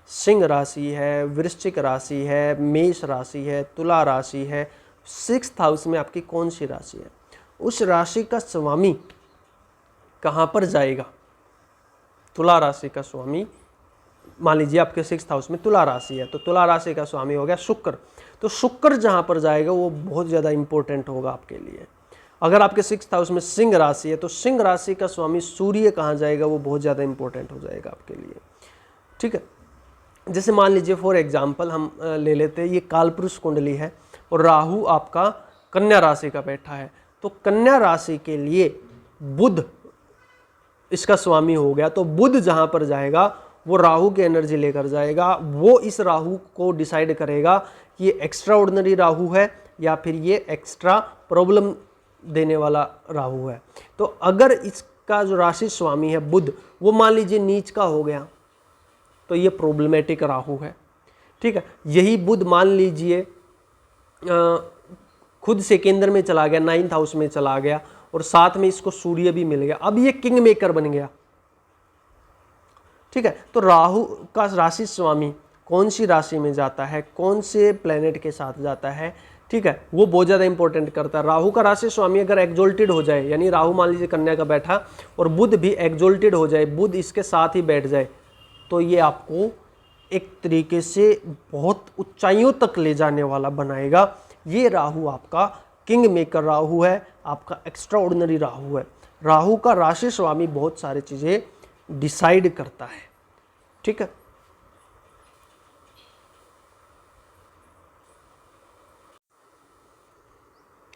सिंह राशि है, वृश्चिक राशि है, मेष राशि है, तुला राशि है। 6th हाउस में आपकी कौन सी राशि है? उस राशि का स्वामी कहाँ पर जाएगा? तुला राशि का स्वामी, मान लीजिए आपके 6th हाउस में तुला राशि है, तो तुला राशि का स्वामी हो गया शुक्र। तो शुक्र जहाँ पर जाएगा वो बहुत ज़्यादा इंपॉर्टेंट होगा आपके लिए। अगर आपके 6th हाउस में सिंह राशि है तो सिंह राशि का स्वामी सूर्य कहाँ जाएगा, वो बहुत ज़्यादा इंपॉर्टेंट हो जाएगा आपके लिए, ठीक है। जैसे मान लीजिए फॉर एग्जाम्पल हम ले लेते हैं, ये कालपुरुष कुंडली है और राहु आपका कन्या राशि का बैठा है, तो कन्या राशि के लिए बुध इसका स्वामी हो गया। तो बुध जहाँ पर जाएगा वो राहु की एनर्जी लेकर जाएगा, वो इस राहु को डिसाइड करेगा कि ये एक्स्ट्रा ऑर्डिनरी राहु है या फिर ये एक्स्ट्रा प्रॉब्लम देने वाला राहु है। तो अगर इसका जो राशि स्वामी है बुध, वो मान लीजिए नीच का हो गया तो ये प्रॉब्लमेटिक राहु है, ठीक है। यही बुध मान लीजिए खुद से केंद्र में चला गया, 9th हाउस में चला गया और साथ में इसको सूर्य भी मिल गया, अब ये किंग मेकर बन गया, ठीक है। तो राहु का राशि स्वामी कौन सी राशि में जाता है, कौन से प्लेनेट के साथ जाता है, ठीक है, वो बहुत ज़्यादा इंपॉर्टेंट करता है। राहु का राशि स्वामी अगर एक्जोल्टेड हो जाए, यानी राहु मान लीजिए कन्या का बैठा और बुध भी एक्जोल्टेड हो जाए, बुध इसके साथ ही बैठ जाए, तो ये आपको एक तरीके से बहुत ऊंचाइयों तक ले जाने वाला बनाएगा। ये राहु आपका किंग मेकर राहु है, आपका एक्स्ट्रा ऑर्डिनरी राहु है। राहु का राशि स्वामी बहुत सारी चीज़ें डिसाइड करता है, ठीक है।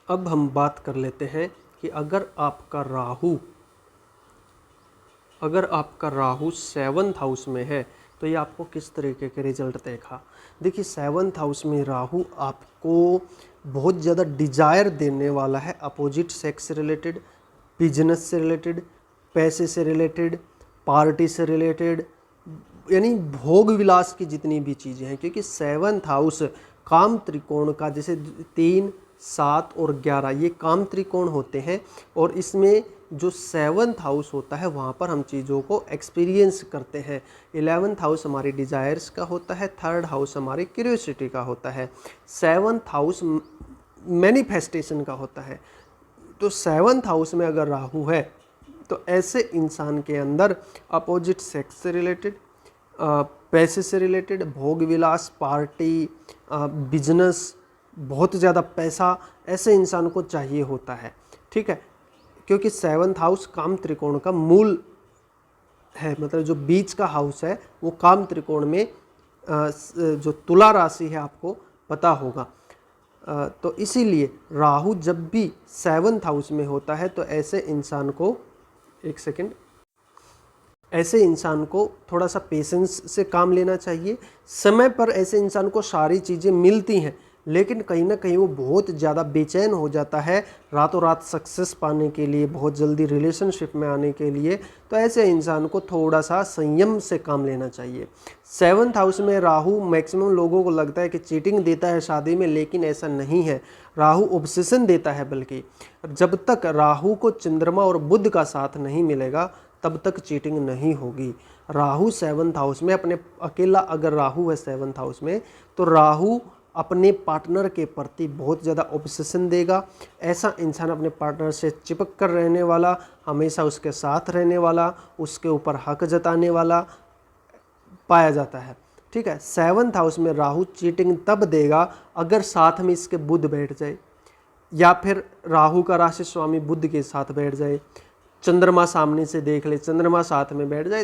अब हम बात कर लेते हैं कि अगर आपका राहु 7th हाउस में है तो ये आपको किस तरीके के रिजल्ट देगा। देखिए 7th हाउस में राहु आपको बहुत ज़्यादा डिजायर देने वाला है, अपोजिट सेक्स से रिलेटेड, बिजनेस से रिलेटेड, पैसे से रिलेटेड, पार्टी से रिलेटेड, यानी भोग विलास की जितनी भी चीज़ें हैं, क्योंकि 7th हाउस काम त्रिकोण का, जैसे 3, 7 और 11 ये काम त्रिकोण होते हैं और इसमें जो 7th हाउस होता है वहाँ पर हम चीज़ों को एक्सपीरियंस करते हैं। 11th हाउस हमारी डिज़ायर्स का होता है, 3rd हाउस हमारी क्यूरियोसिटी का होता है, 7th हाउस मैनिफेस्टेशन का होता है। तो 7th हाउस में अगर राहु है तो ऐसे इंसान के अंदर अपोजिट सेक्स से रिलेटेड, पैसे से रिलेटेड, भोग विलास, पार्टी, बिजनेस, बहुत ज़्यादा पैसा, ऐसे इंसान को चाहिए होता है, ठीक है। क्योंकि 7th हाउस काम त्रिकोण का मूल है, मतलब जो बीच का हाउस है वो काम त्रिकोण में जो तुला राशि है आपको पता होगा। तो इसीलिए राहु जब भी 7th हाउस में होता है तो ऐसे इंसान को, एक सेकंड, ऐसे इंसान को थोड़ा सा पेशेंस से काम लेना चाहिए। समय पर ऐसे इंसान को सारी चीज़ें मिलती हैं लेकिन कहीं ना कहीं वो बहुत ज़्यादा बेचैन हो जाता है रातों रात सक्सेस पाने के लिए, बहुत जल्दी रिलेशनशिप में आने के लिए। तो ऐसे इंसान को थोड़ा सा संयम से काम लेना चाहिए। 7th हाउस में राहु, मैक्सिमम लोगों को लगता है कि चीटिंग देता है शादी में, लेकिन ऐसा नहीं है। राहु ऑब्सेशन देता है, बल्कि जब तक राहु को चंद्रमा और बुध का साथ नहीं मिलेगा तब तक चीटिंग नहीं होगी। राहु 7th हाउस में अपने अकेला, अगर राहु है 7th हाउस में, तो राहु अपने पार्टनर के प्रति बहुत ज़्यादा ऑब्सेशन देगा। ऐसा इंसान अपने पार्टनर से चिपक कर रहने वाला, हमेशा उसके साथ रहने वाला, उसके ऊपर हक जताने वाला पाया जाता है। ठीक है, 7th हाउस में राहु चीटिंग तब देगा अगर साथ में इसके बुध बैठ जाए, या फिर राहु का राशि स्वामी बुध के साथ बैठ जाए, चंद्रमा सामने से देख ले, चंद्रमा साथ में बैठ जाए,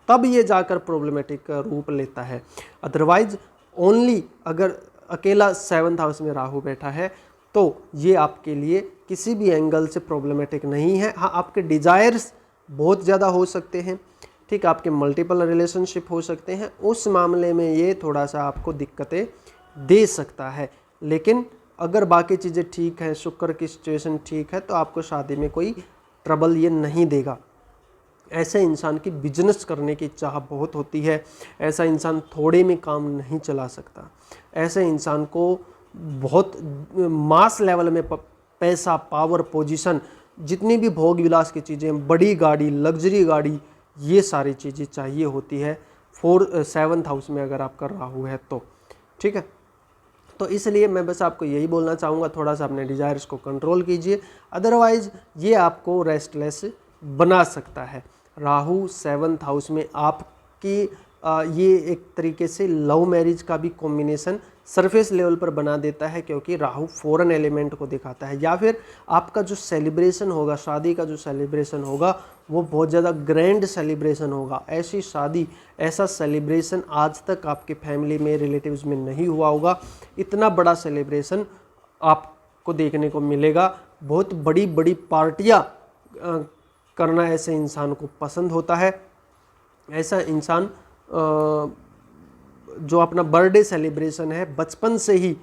तब ये जाकर प्रॉब्लमेटिक का रूप लेता है। अदरवाइज ओनली अगर अकेला 7th हाउस में राहु बैठा है तो ये आपके लिए किसी भी एंगल से प्रॉब्लमेटिक नहीं है। हाँ, आपके डिजायर्स बहुत ज़्यादा हो सकते हैं, ठीक, आपके मल्टीपल रिलेशनशिप हो सकते हैं, उस मामले में ये थोड़ा सा आपको दिक्कतें दे सकता है। लेकिन अगर बाकी चीज़ें ठीक हैं, शुक्र की सिचुएशन ठीक है, तो आपको शादी में कोई ट्रबल ये नहीं देगा। ऐसे इंसान की बिजनेस करने की चाह बहुत होती है। ऐसा इंसान थोड़े में काम नहीं चला सकता। ऐसे इंसान को बहुत मास लेवल में पैसा, पावर, पोजीशन, जितनी भी भोग विलास की चीज़ें, बड़ी गाड़ी, लग्जरी गाड़ी, ये सारी चीज़ें चाहिए होती है 7th हाउस में अगर आपका राहु है तो। ठीक है, तो इसलिए मैं बस आपको यही बोलना चाहूँगा, थोड़ा सा अपने डिज़ायर्स को कंट्रोल कीजिए, अदरवाइज़ ये आपको रेस्टलेस बना सकता है। राहु 7th हाउस में आपकी ये एक तरीके से लव मैरिज का भी कॉम्बिनेशन सरफेस लेवल पर बना देता है, क्योंकि राहु फॉरेन एलिमेंट को दिखाता है। या फिर आपका जो सेलिब्रेशन होगा, शादी का जो सेलिब्रेशन होगा, वो बहुत ज़्यादा ग्रैंड सेलिब्रेशन होगा। ऐसी शादी, ऐसा सेलिब्रेशन आज तक आपके फैमिली में, रिलेटिव्स में नहीं हुआ होगा। इतना बड़ा सेलिब्रेशन आपको देखने को मिलेगा। बहुत बड़ी बड़ी पार्टियाँ करना ऐसे इंसान को पसंद होता है। ऐसा इंसान जो अपना बर्थडे सेलिब्रेशन है, बचपन से ही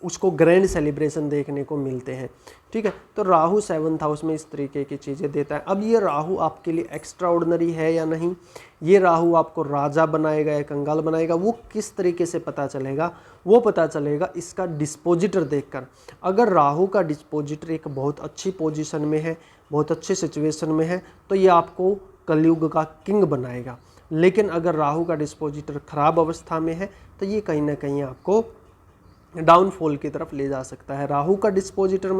उसको ग्रैंड सेलिब्रेशन देखने को मिलते हैं। ठीक है, तो राहु 7th हाउस में इस तरीके की चीज़ें देता है। अब ये राहु आपके लिए एक्स्ट्रा ऑर्डिनरी है या नहीं, ये राहु आपको राजा बनाएगा या कंगाल बनाएगा, वो किस तरीके से पता चलेगा? वो पता चलेगा इसका डिस्पोजिटर देखकर। अगर राहु का डिस्पोजिटर एक बहुत अच्छी पोजीशन में है, बहुत अच्छे सिचुएशन में है, तो ये आपको कलयुग का किंग बनाएगा। लेकिन अगर राहु का डिस्पोजिटर खराब अवस्था में है तो ये कहीं ना कहीं आपको डाउनफॉल की तरफ ले जा सकता है। राहु का डिस्पोजिटर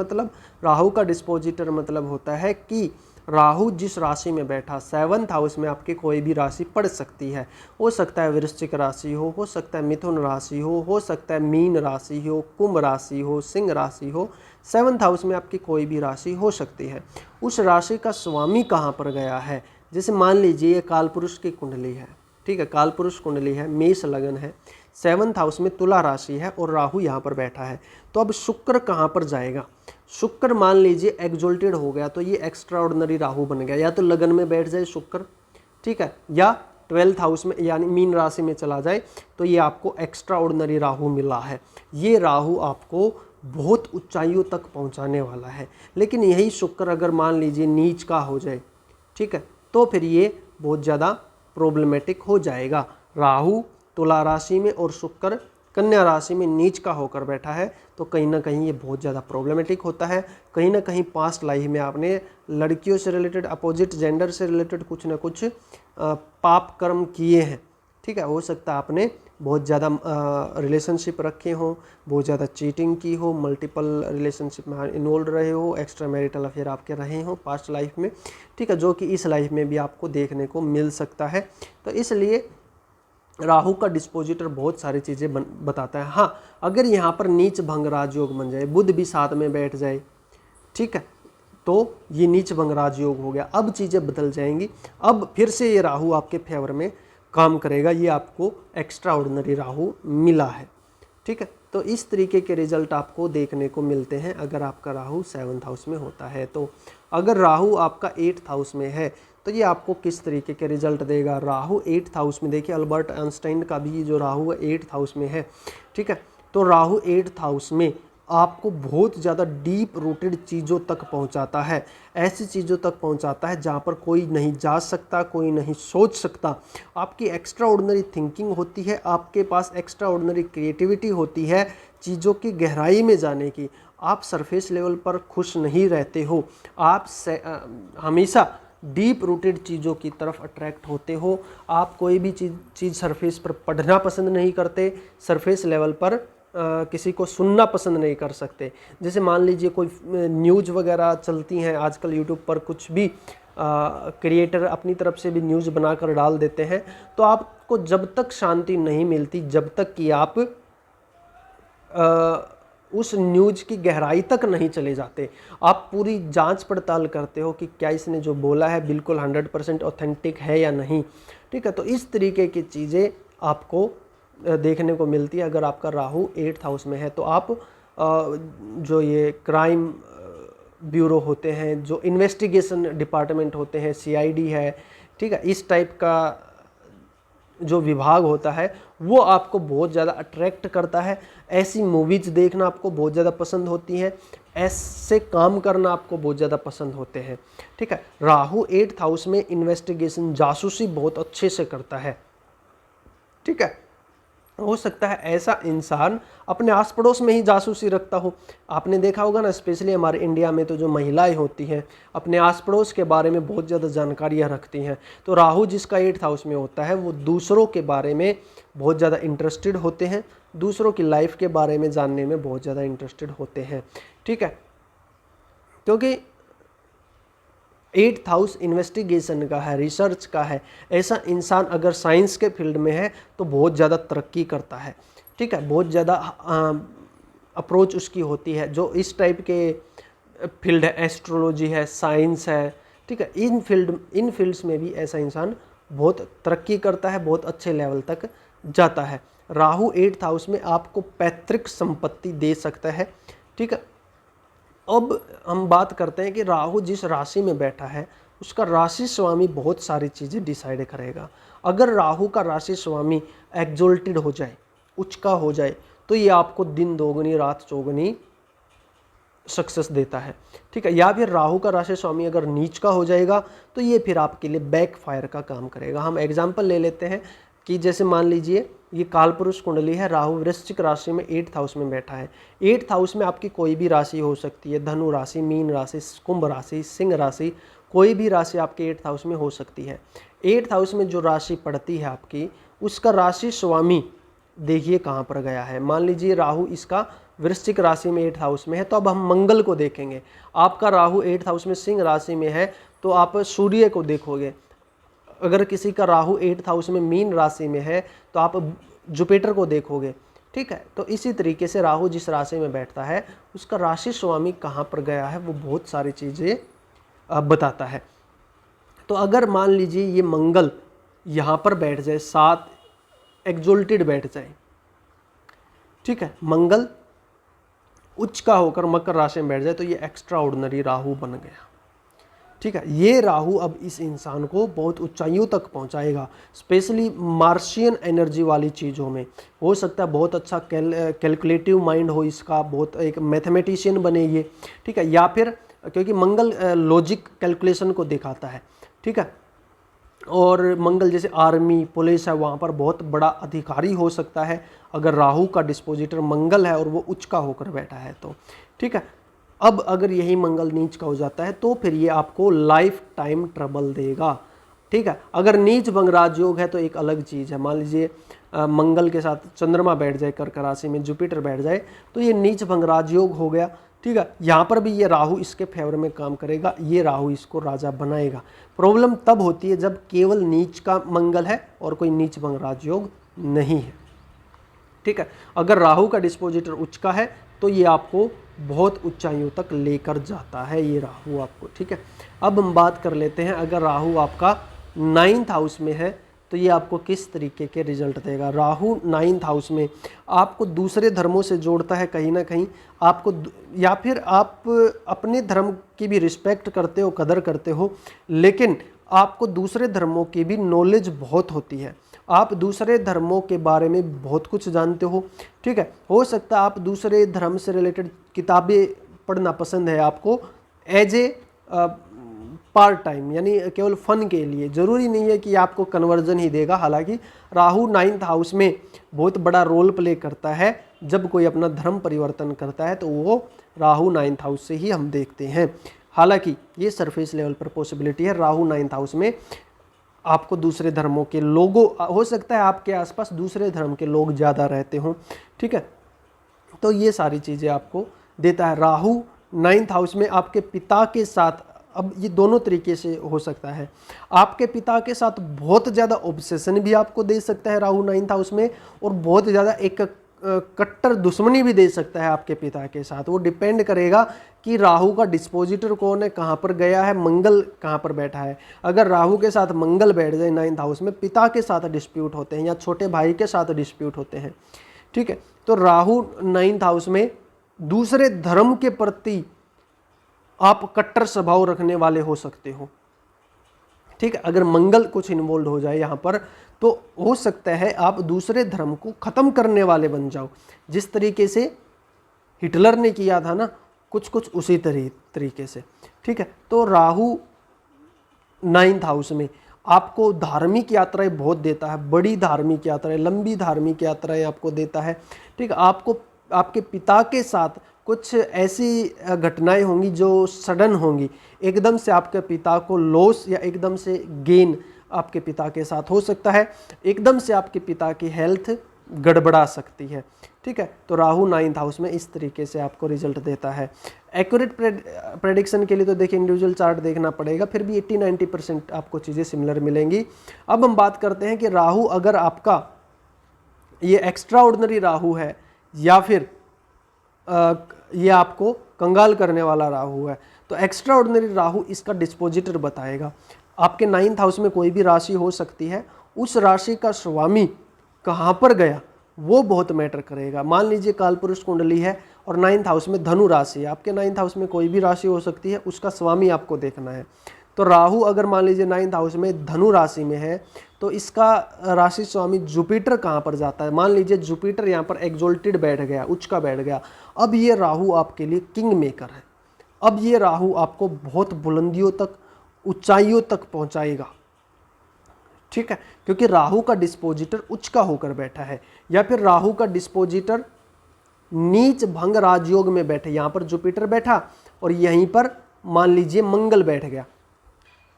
मतलब होता है कि राहु जिस राशि में बैठा, 7th हाउस में आपकी कोई भी राशि पड़ सकती है। हो सकता है वृश्चिक राशि हो सकता है मिथुन राशि हो सकता है मीन राशि हो, कुंभ राशि हो, सिंह राशि हो। 7th हाउस में आपकी कोई भी राशि हो सकती है। उस राशि का स्वामी कहाँ पर गया है? जैसे मान लीजिए ये कालपुरुष की कुंडली है, ठीक है, कालपुरुष कुंडली है, मेष लगन है, 7th हाउस में तुला राशि है और राहु यहाँ पर बैठा है। तो अब शुक्र कहाँ पर जाएगा? शुक्र मान लीजिए एग्जॉल्टेड हो गया तो ये एक्स्ट्रा ऑर्डिनरी राहु बन गया। या तो लगन में बैठ जाए शुक्र, ठीक है, या 12th हाउस में यानी मीन राशि में चला जाए, तो ये आपको एक्स्ट्रा ऑर्डिनरी राहु मिला है। ये राहु आपको बहुत ऊंचाइयों तक पहुंचाने वाला है। लेकिन यही शुक्र अगर मान लीजिए नीच का हो जाए, ठीक है, तो फिर ये बहुत ज़्यादा प्रॉब्लमेटिक हो जाएगा। राहु तुला राशि में और शुक्र कन्या राशि में नीच का होकर बैठा है, तो कहीं ना कहीं ये बहुत ज़्यादा प्रॉब्लमेटिक होता है। कहीं ना कहीं पास्ट लाइफ में आपने लड़कियों से रिलेटेड, अपोजिट जेंडर से रिलेटेड कुछ ना कुछ पाप कर्म किए हैं। ठीक है, हो सकता है आपने बहुत ज़्यादा रिलेशनशिप रखे हों, बहुत ज़्यादा चीटिंग की हो, मल्टीपल रिलेशनशिप में इन्वॉल्व रहे हो, एक्स्ट्रा मैरिटल अफेयर आपके रहे हों पास्ट लाइफ में, ठीक है, जो कि इस लाइफ में भी आपको देखने को मिल सकता है। तो इसलिए राहु का डिस्पोजिटर बहुत सारी चीज़ें बताता है। हाँ, अगर यहाँ पर नीच भंग राजयोग बन जाए, बुध भी साथ में बैठ जाए, ठीक है, तो ये नीच भंग राजयोग हो गया। अब चीज़ें बदल जाएंगी, अब फिर से ये राहु आपके फेवर में काम करेगा। ये आपको एक्स्ट्रा ऑर्डिनरी राहु मिला है। ठीक है, तो इस तरीके के रिजल्ट आपको देखने को मिलते हैं अगर आपका राहु 7th हाउस में होता है। तो अगर राहु आपका 8th हाउस में है तो ये आपको किस तरीके के रिजल्ट देगा? राहु 8th हाउस में, देखिए अल्बर्ट आइंस्टाइन का भी जो राहु 8th हाउस में है, ठीक है, तो राहु 8th हाउस में आपको बहुत ज़्यादा डीप रूटेड चीज़ों तक पहुंचाता है, ऐसी चीज़ों तक पहुंचाता है जहां पर कोई नहीं जा सकता, कोई नहीं सोच सकता। आपकी एक्स्ट्रा ऑर्डिनरी थिंकिंग होती है, आपके पास एक्स्ट्रा ऑर्डिनरी क्रिएटिविटी होती है चीज़ों की गहराई में जाने की। आप सरफेस लेवल पर खुश नहीं रहते हो, आप हमेशा डीप रूटेड चीज़ों की तरफ अट्रैक्ट होते हो। आप कोई भी चीज़ सरफेस पर पढ़ना पसंद नहीं करते, सरफेस लेवल पर किसी को सुनना पसंद नहीं कर सकते। जैसे मान लीजिए कोई न्यूज़ वगैरह चलती हैं आजकल यूट्यूब पर, कुछ भी क्रिएटर अपनी तरफ से भी न्यूज़ बनाकर डाल देते हैं, तो आपको जब तक शांति नहीं मिलती, जब तक कि आप उस न्यूज़ की गहराई तक नहीं चले जाते, आप पूरी जांच पड़ताल करते हो कि क्या इसने जो बोला है बिल्कुल 100% ऑथेंटिक है या नहीं। ठीक है, तो इस तरीके की चीज़ें आपको देखने को मिलती है अगर आपका राहु 8th हाउस में है। तो आप जो ये क्राइम ब्यूरो होते हैं, जो इन्वेस्टिगेशन डिपार्टमेंट होते हैं, CID है, ठीक है, इस टाइप का जो विभाग होता है वो आपको बहुत ज़्यादा अट्रैक्ट करता है। ऐसी मूवीज़ देखना आपको बहुत ज़्यादा पसंद होती है, ऐसे काम करना आपको बहुत ज़्यादा पसंद होते हैं। ठीक है, राहु 8th हाउस में इन्वेस्टिगेशन, जासूसी बहुत अच्छे से करता है। ठीक है, हो सकता है ऐसा इंसान अपने आस पड़ोस में ही जासूसी रखता हो। आपने देखा होगा ना, स्पेशली हमारे इंडिया में तो जो महिलाएं होती हैं अपने आस पड़ोस के बारे में बहुत ज़्यादा जानकारियां रखती हैं। तो राहु जिसका 8th हाउस में होता है वो दूसरों के बारे में बहुत ज़्यादा इंटरेस्टेड होते हैं, दूसरों की लाइफ के बारे में जानने में बहुत ज़्यादा इंटरेस्टेड होते हैं। ठीक है, क्योंकि 8th हाउस इन्वेस्टिगेशन का है, रिसर्च का है। ऐसा इंसान अगर साइंस के फील्ड में है तो बहुत ज़्यादा तरक्की करता है। ठीक है, बहुत ज़्यादा अप्रोच उसकी होती है। जो इस टाइप के फील्ड है, एस्ट्रोलॉजी है, साइंस है, ठीक है, इन फील्ड्स में भी ऐसा इंसान बहुत तरक्की करता है, बहुत अच्छे लेवल तक जाता है। राहु 8th हाउस में आपको पैतृक संपत्ति दे सकता है। ठीक है, अब हम बात करते हैं कि राहु जिस राशि में बैठा है उसका राशि स्वामी बहुत सारी चीज़ें डिसाइड करेगा। अगर राहु का राशि स्वामी एक्सोल्टेड हो जाए, उच्च हो जाए, तो ये आपको दिन दोगुनी रात चौगुनी सक्सेस देता है। ठीक है, या फिर राहु का राशि स्वामी अगर नीच का हो जाएगा तो ये फिर आपके लिए बैक फायर का काम करेगा। हम एग्जाम्पल ले लेते हैं कि जैसे मान लीजिए ये कालपुरुष कुंडली है, राहु वृश्चिक राशि में 8th हाउस में बैठा है। 8th हाउस में आपकी कोई भी राशि हो सकती है, धनु राशि, मीन राशि, कुंभ राशि, सिंह राशि, कोई भी राशि आपके 8th हाउस में हो सकती है। 8th हाउस में जो राशि पड़ती है आपकी, उसका राशि स्वामी देखिए कहाँ पर गया है। मान लीजिए राहु इसका वृश्चिक राशि में 8th हाउस में है, तो अब हम मंगल को देखेंगे। आपका राहु 8th हाउस में सिंह राशि में है तो आप सूर्य को देखोगे। अगर किसी का राहु 8th हाउस में मीन राशि में है तो आप जुपिटर को देखोगे। ठीक है, तो इसी तरीके से राहु जिस राशि में बैठता है उसका राशि स्वामी कहाँ पर गया है वो बहुत सारी चीज़ें बताता है। तो अगर मान लीजिए ये मंगल यहाँ पर बैठ जाए, 7 एक्सोल्टेड बैठ जाए, ठीक है, मंगल उच्च का होकर मकर राशि में बैठ जाए, तो ये एक्स्ट्रा ऑर्डिनरी राहु बन गया। ठीक है, ये राहु अब इस इंसान को बहुत ऊंचाइयों तक पहुंचाएगा, स्पेशली मार्शियन एनर्जी वाली चीज़ों में। हो सकता है बहुत अच्छा कैलकुलेटिव माइंड हो इसका, बहुत एक मैथमेटिशियन बने ये। ठीक है, या फिर क्योंकि मंगल लॉजिक कैलकुलेशन को दिखाता है। ठीक है, और मंगल जैसे आर्मी, पुलिस है, वहाँ पर बहुत बड़ा अधिकारी हो सकता है अगर राहु का डिस्पोजिटर मंगल है और वो उच्च का होकर बैठा है तो। ठीक है, अब अगर यही मंगल नीच का हो जाता है तो फिर ये आपको लाइफ टाइम ट्रबल देगा। ठीक है, अगर नीच भंगराज योग है तो एक अलग चीज़ है। मान लीजिए मंगल के साथ चंद्रमा बैठ जाए कर्क राशि में, जुपिटर बैठ जाए, तो ये नीच भंगराज योग हो गया। ठीक है, यहाँ पर भी ये राहु इसके फेवर में काम करेगा, ये राहु इसको राजा बनाएगा। प्रॉब्लम तब होती है जब केवल नीच का मंगल है और कोई नीच भंगराज योग नहीं है। ठीक है, अगर राहु का डिस्पोजिटर उच्च का है तो ये आपको बहुत ऊंचाइयों तक लेकर जाता है ये राहु आपको। ठीक है, अब हम बात कर लेते हैं अगर राहु आपका 9th हाउस में है तो ये आपको किस तरीके के रिजल्ट देगा। राहु 9th हाउस में आपको दूसरे धर्मों से जोड़ता है कहीं ना कहीं आपको, या फिर आप अपने धर्म की भी रिस्पेक्ट करते हो, कदर करते हो, लेकिन आपको दूसरे धर्मों की भी नॉलेज बहुत होती है आप दूसरे धर्मों के बारे में बहुत कुछ जानते हो, ठीक है। हो सकता है आप दूसरे धर्म से रिलेटेड किताबें पढ़ना पसंद है आपको एज ए पार्ट टाइम, यानी केवल फन के लिए। जरूरी नहीं है कि आपको कन्वर्जन ही देगा, हालांकि राहु 9th हाउस में बहुत बड़ा रोल प्ले करता है। जब कोई अपना धर्म परिवर्तन करता है तो वो राहु 9th हाउस से ही हम देखते हैं। हालांकि ये सरफेस लेवल पर पॉसिबिलिटी है। राहु 9th हाउस में आपको दूसरे धर्मों के लोगों, हो सकता है आपके आसपास दूसरे धर्म के लोग ज़्यादा रहते हों, ठीक है। तो ये सारी चीज़ें आपको देता है। राहु 9th हाउस में आपके पिता के साथ, अब ये दोनों तरीके से हो सकता है। आपके पिता के साथ बहुत ज़्यादा ऑब्सेशन भी आपको दे सकता है राहु 9th हाउस में, और बहुत ज़्यादा एक कट्टर दुश्मनी भी दे सकता है आपके पिता के साथ। वो डिपेंड करेगा कि राहु का डिस्पोजिटर कौन है, कहाँ पर गया है, मंगल कहाँ पर बैठा है। अगर राहु के साथ मंगल बैठ जाए 9th हाउस में, पिता के साथ डिस्प्यूट होते हैं या छोटे भाई के साथ डिस्प्यूट होते हैं, ठीक है। तो राहु 9th हाउस में दूसरे धर्म के प्रति आप कट्टर स्वभाव रखने वाले हो सकते हो, ठीक है। अगर मंगल कुछ इन्वॉल्व हो जाए यहाँ पर तो हो सकता है आप दूसरे धर्म को खत्म करने वाले बन जाओ, जिस तरीके से हिटलर ने किया था ना, कुछ कुछ उसी तरीके से, ठीक है। तो राहु 9th हाउस में आपको धार्मिक यात्राएं बहुत देता है, बड़ी धार्मिक यात्राएं, लंबी धार्मिक यात्राएं आपको देता है, ठीक है। आपको आपके पिता के साथ कुछ ऐसी घटनाएं होंगी जो सडन होंगी, एकदम से आपके पिता को लॉस या एकदम से गेन आपके पिता के साथ हो सकता है। एकदम से आपके पिता की हेल्थ गड़बड़ा सकती है, ठीक है। तो राहु 9th हाउस में इस तरीके से आपको रिजल्ट देता है। एक्यूरेट प्रेडिक्शन के लिए तो देखिए इंडिविजुअल चार्ट देखना पड़ेगा, फिर भी 80-90% आपको चीज़ें सिमिलर मिलेंगी। अब हम बात करते हैं कि राहु अगर आपका ये एक्स्ट्रा ऑर्डिनरी राहु है या फिर ये आपको कंगाल करने वाला राहु है, तो एक्स्ट्रा ऑर्डिनरी राहु इसका डिस्पोजिटर बताएगा। आपके 9th हाउस में कोई भी राशि हो सकती है, उस राशि का स्वामी कहाँ पर गया वो बहुत मैटर करेगा। मान लीजिए कालपुरुष कुंडली है और 9th हाउस में धनु राशि है, आपके 9th हाउस में कोई भी राशि हो सकती है, उसका स्वामी आपको देखना है। तो राहु अगर मान लीजिए 9th हाउस में धनु राशि में है तो इसका राशि स्वामी जुपिटर कहाँ पर जाता है। मान लीजिए जुपिटर यहाँ पर एक्सोल्टेड बैठ गया, उच्च का बैठ गया। अब ये राहु आपके लिए किंग मेकर है। अब ये राहु आपको बहुत बुलंदियों तक, ऊंचाइयों तक पहुंचाएगा, ठीक है, क्योंकि राहु का डिस्पोजिटर उच्च का होकर बैठा है, या फिर राहु का डिस्पोजिटर नीच भंग राजयोग में बैठे। यहाँ पर जुपिटर बैठा और यहीं पर मान लीजिए मंगल बैठ गया,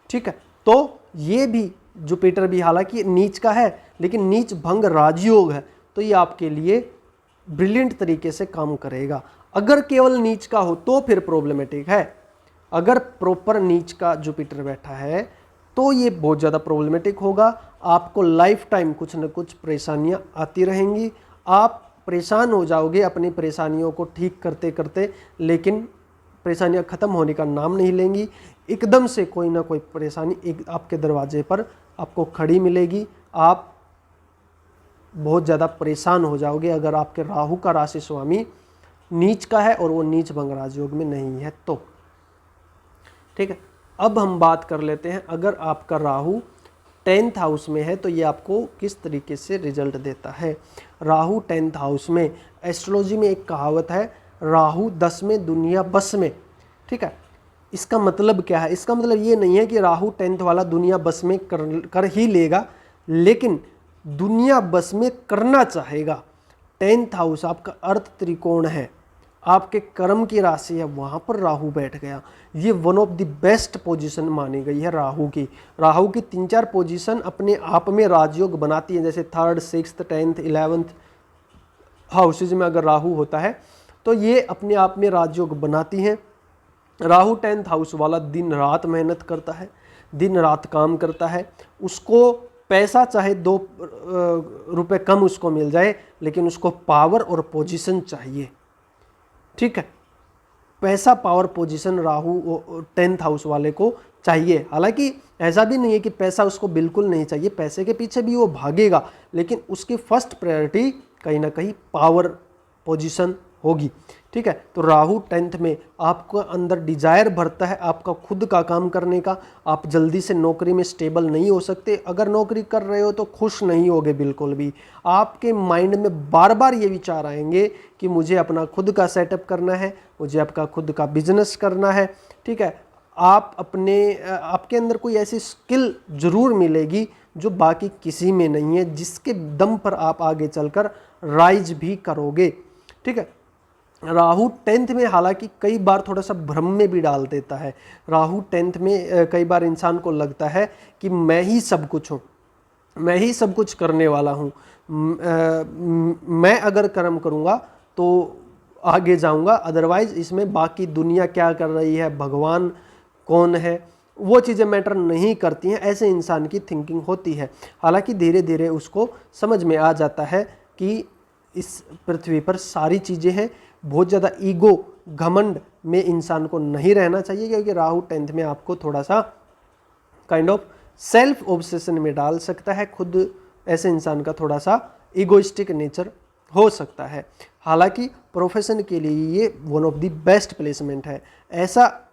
ठीक है। तो ये भी जुपिटर भी हालांकि नीच का है, लेकिन नीच भंग राजयोग है, तो ये आपके लिए ब्रिलियंट तरीके से काम करेगा। अगर केवल नीच का हो तो फिर प्रॉब्लमेटिक है। अगर प्रॉपर नीच का जुपिटर बैठा है तो ये बहुत ज़्यादा प्रॉब्लमेटिक होगा। आपको लाइफ टाइम कुछ न कुछ परेशानियां आती रहेंगी। आप परेशान हो जाओगे अपनी परेशानियों को ठीक करते करते, लेकिन परेशानियां ख़त्म होने का नाम नहीं लेंगी। एकदम से कोई ना कोई परेशानी एक आपके दरवाजे पर आपको खड़ी मिलेगी। आप बहुत ज़्यादा परेशान हो जाओगे अगर आपके राहु का राशि स्वामी नीच का है और वो नीच भंग राजयोग में नहीं है तो, ठीक है। अब हम बात कर लेते हैं अगर आपका राहु 10th हाउस में है तो ये आपको किस तरीके से रिजल्ट देता है। राहु 10th हाउस में, एस्ट्रोलॉजी में एक कहावत है, राहु 10 में दुनिया बस में, ठीक है। इसका मतलब क्या है? इसका मतलब ये नहीं है कि राहु 10th वाला दुनिया बस में कर ही लेगा, लेकिन दुनिया बस में करना चाहेगा। 10th हाउस आपका अर्थ त्रिकोण है, आपके कर्म की राशि है, वहाँ पर राहु बैठ गया। ये one of the best position मानी गई है राहु की। राहु की 3-4 पोजीशन अपने आप में राजयोग बनाती हैं, जैसे 3rd, 6th, 10th, 11th houses में अगर राहु होता है तो ये अपने आप में राजयोग बनाती हैं। राहु 10th हाउस वाला दिन रात मेहनत करता है, दिन रात काम करता है। उसको पैसा चाहे 2 रुपये कम उसको मिल जाए, लेकिन उसको पावर और पोजीशन चाहिए, ठीक है। पैसा, power, position Rahu 10th house वाले को चाहिए। हालांकि ऐसा भी नहीं है कि पैसा उसको बिल्कुल नहीं चाहिए, पैसे के पीछे भी वो भागेगा, लेकिन उसकी फर्स्ट प्रायोरिटी कहीं ना कहीं पावर, पोजीशन होगी। ठीक है। तो राहु 10th में आपको अंदर डिजायर भरता है आपका खुद का काम करने का। आप जल्दी से नौकरी में स्टेबल नहीं हो सकते। अगर नौकरी कर रहे हो तो खुश नहीं होगे बिल्कुल भी। आपके माइंड में बार बार ये विचार आएंगे कि मुझे अपना खुद का सेटअप करना है, मुझे आपका खुद का बिजनेस करना है। ठीक है, आपके अंदर कोई ऐसी स्किल जरूर मिलेगी जो बाकी किसी में नहीं है, जिसके दम पर आप आगे चलकर राइज भी करोगे। ठीक है, राहु 10th में हालांकि कई बार थोड़ा सा भ्रम में भी डाल देता है। राहु 10th में कई बार इंसान को लगता है कि मैं ही सब कुछ हूँ, मैं ही सब कुछ करने वाला हूँ, मैं अगर कर्म करूँगा तो आगे जाऊँगा, अदरवाइज इसमें बाकी दुनिया क्या कर रही है, भगवान कौन है, वो चीज़ें मैटर नहीं करती हैं। ऐसे इंसान की थिंकिंग होती है। हालांकि धीरे धीरे उसको समझ में आ जाता है कि इस पृथ्वी पर सारी चीज़ें हैं। बहुत ज़्यादा ईगो घमंड में इंसान को नहीं रहना चाहिए, क्योंकि राहु 10th में आपको थोड़ा सा काइंड ऑफ सेल्फ ऑब्सेशन में डाल सकता है। खुद ऐसे इंसान का थोड़ा सा ईगोइस्टिक नेचर हो सकता है। हालांकि प्रोफेशन के लिए ये one of the best placement है। ऐसा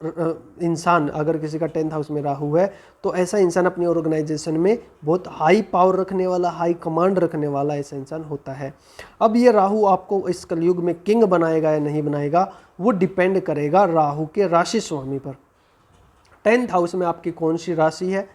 इंसान अगर किसी का 10th हाउस में राहु है तो ऐसा इंसान अपनी ऑर्गेनाइजेशन में बहुत हाई पावर रखने वाला, हाई कमांड रखने वाला ऐसा इंसान होता है। अब ये राहु आपको इस कलयुग में किंग बनाएगा या नहीं बनाएगा, वो डिपेंड करेगा राहु के राशि स्वामी पर। 10th हाउस में आपकी कौन सी राशि है,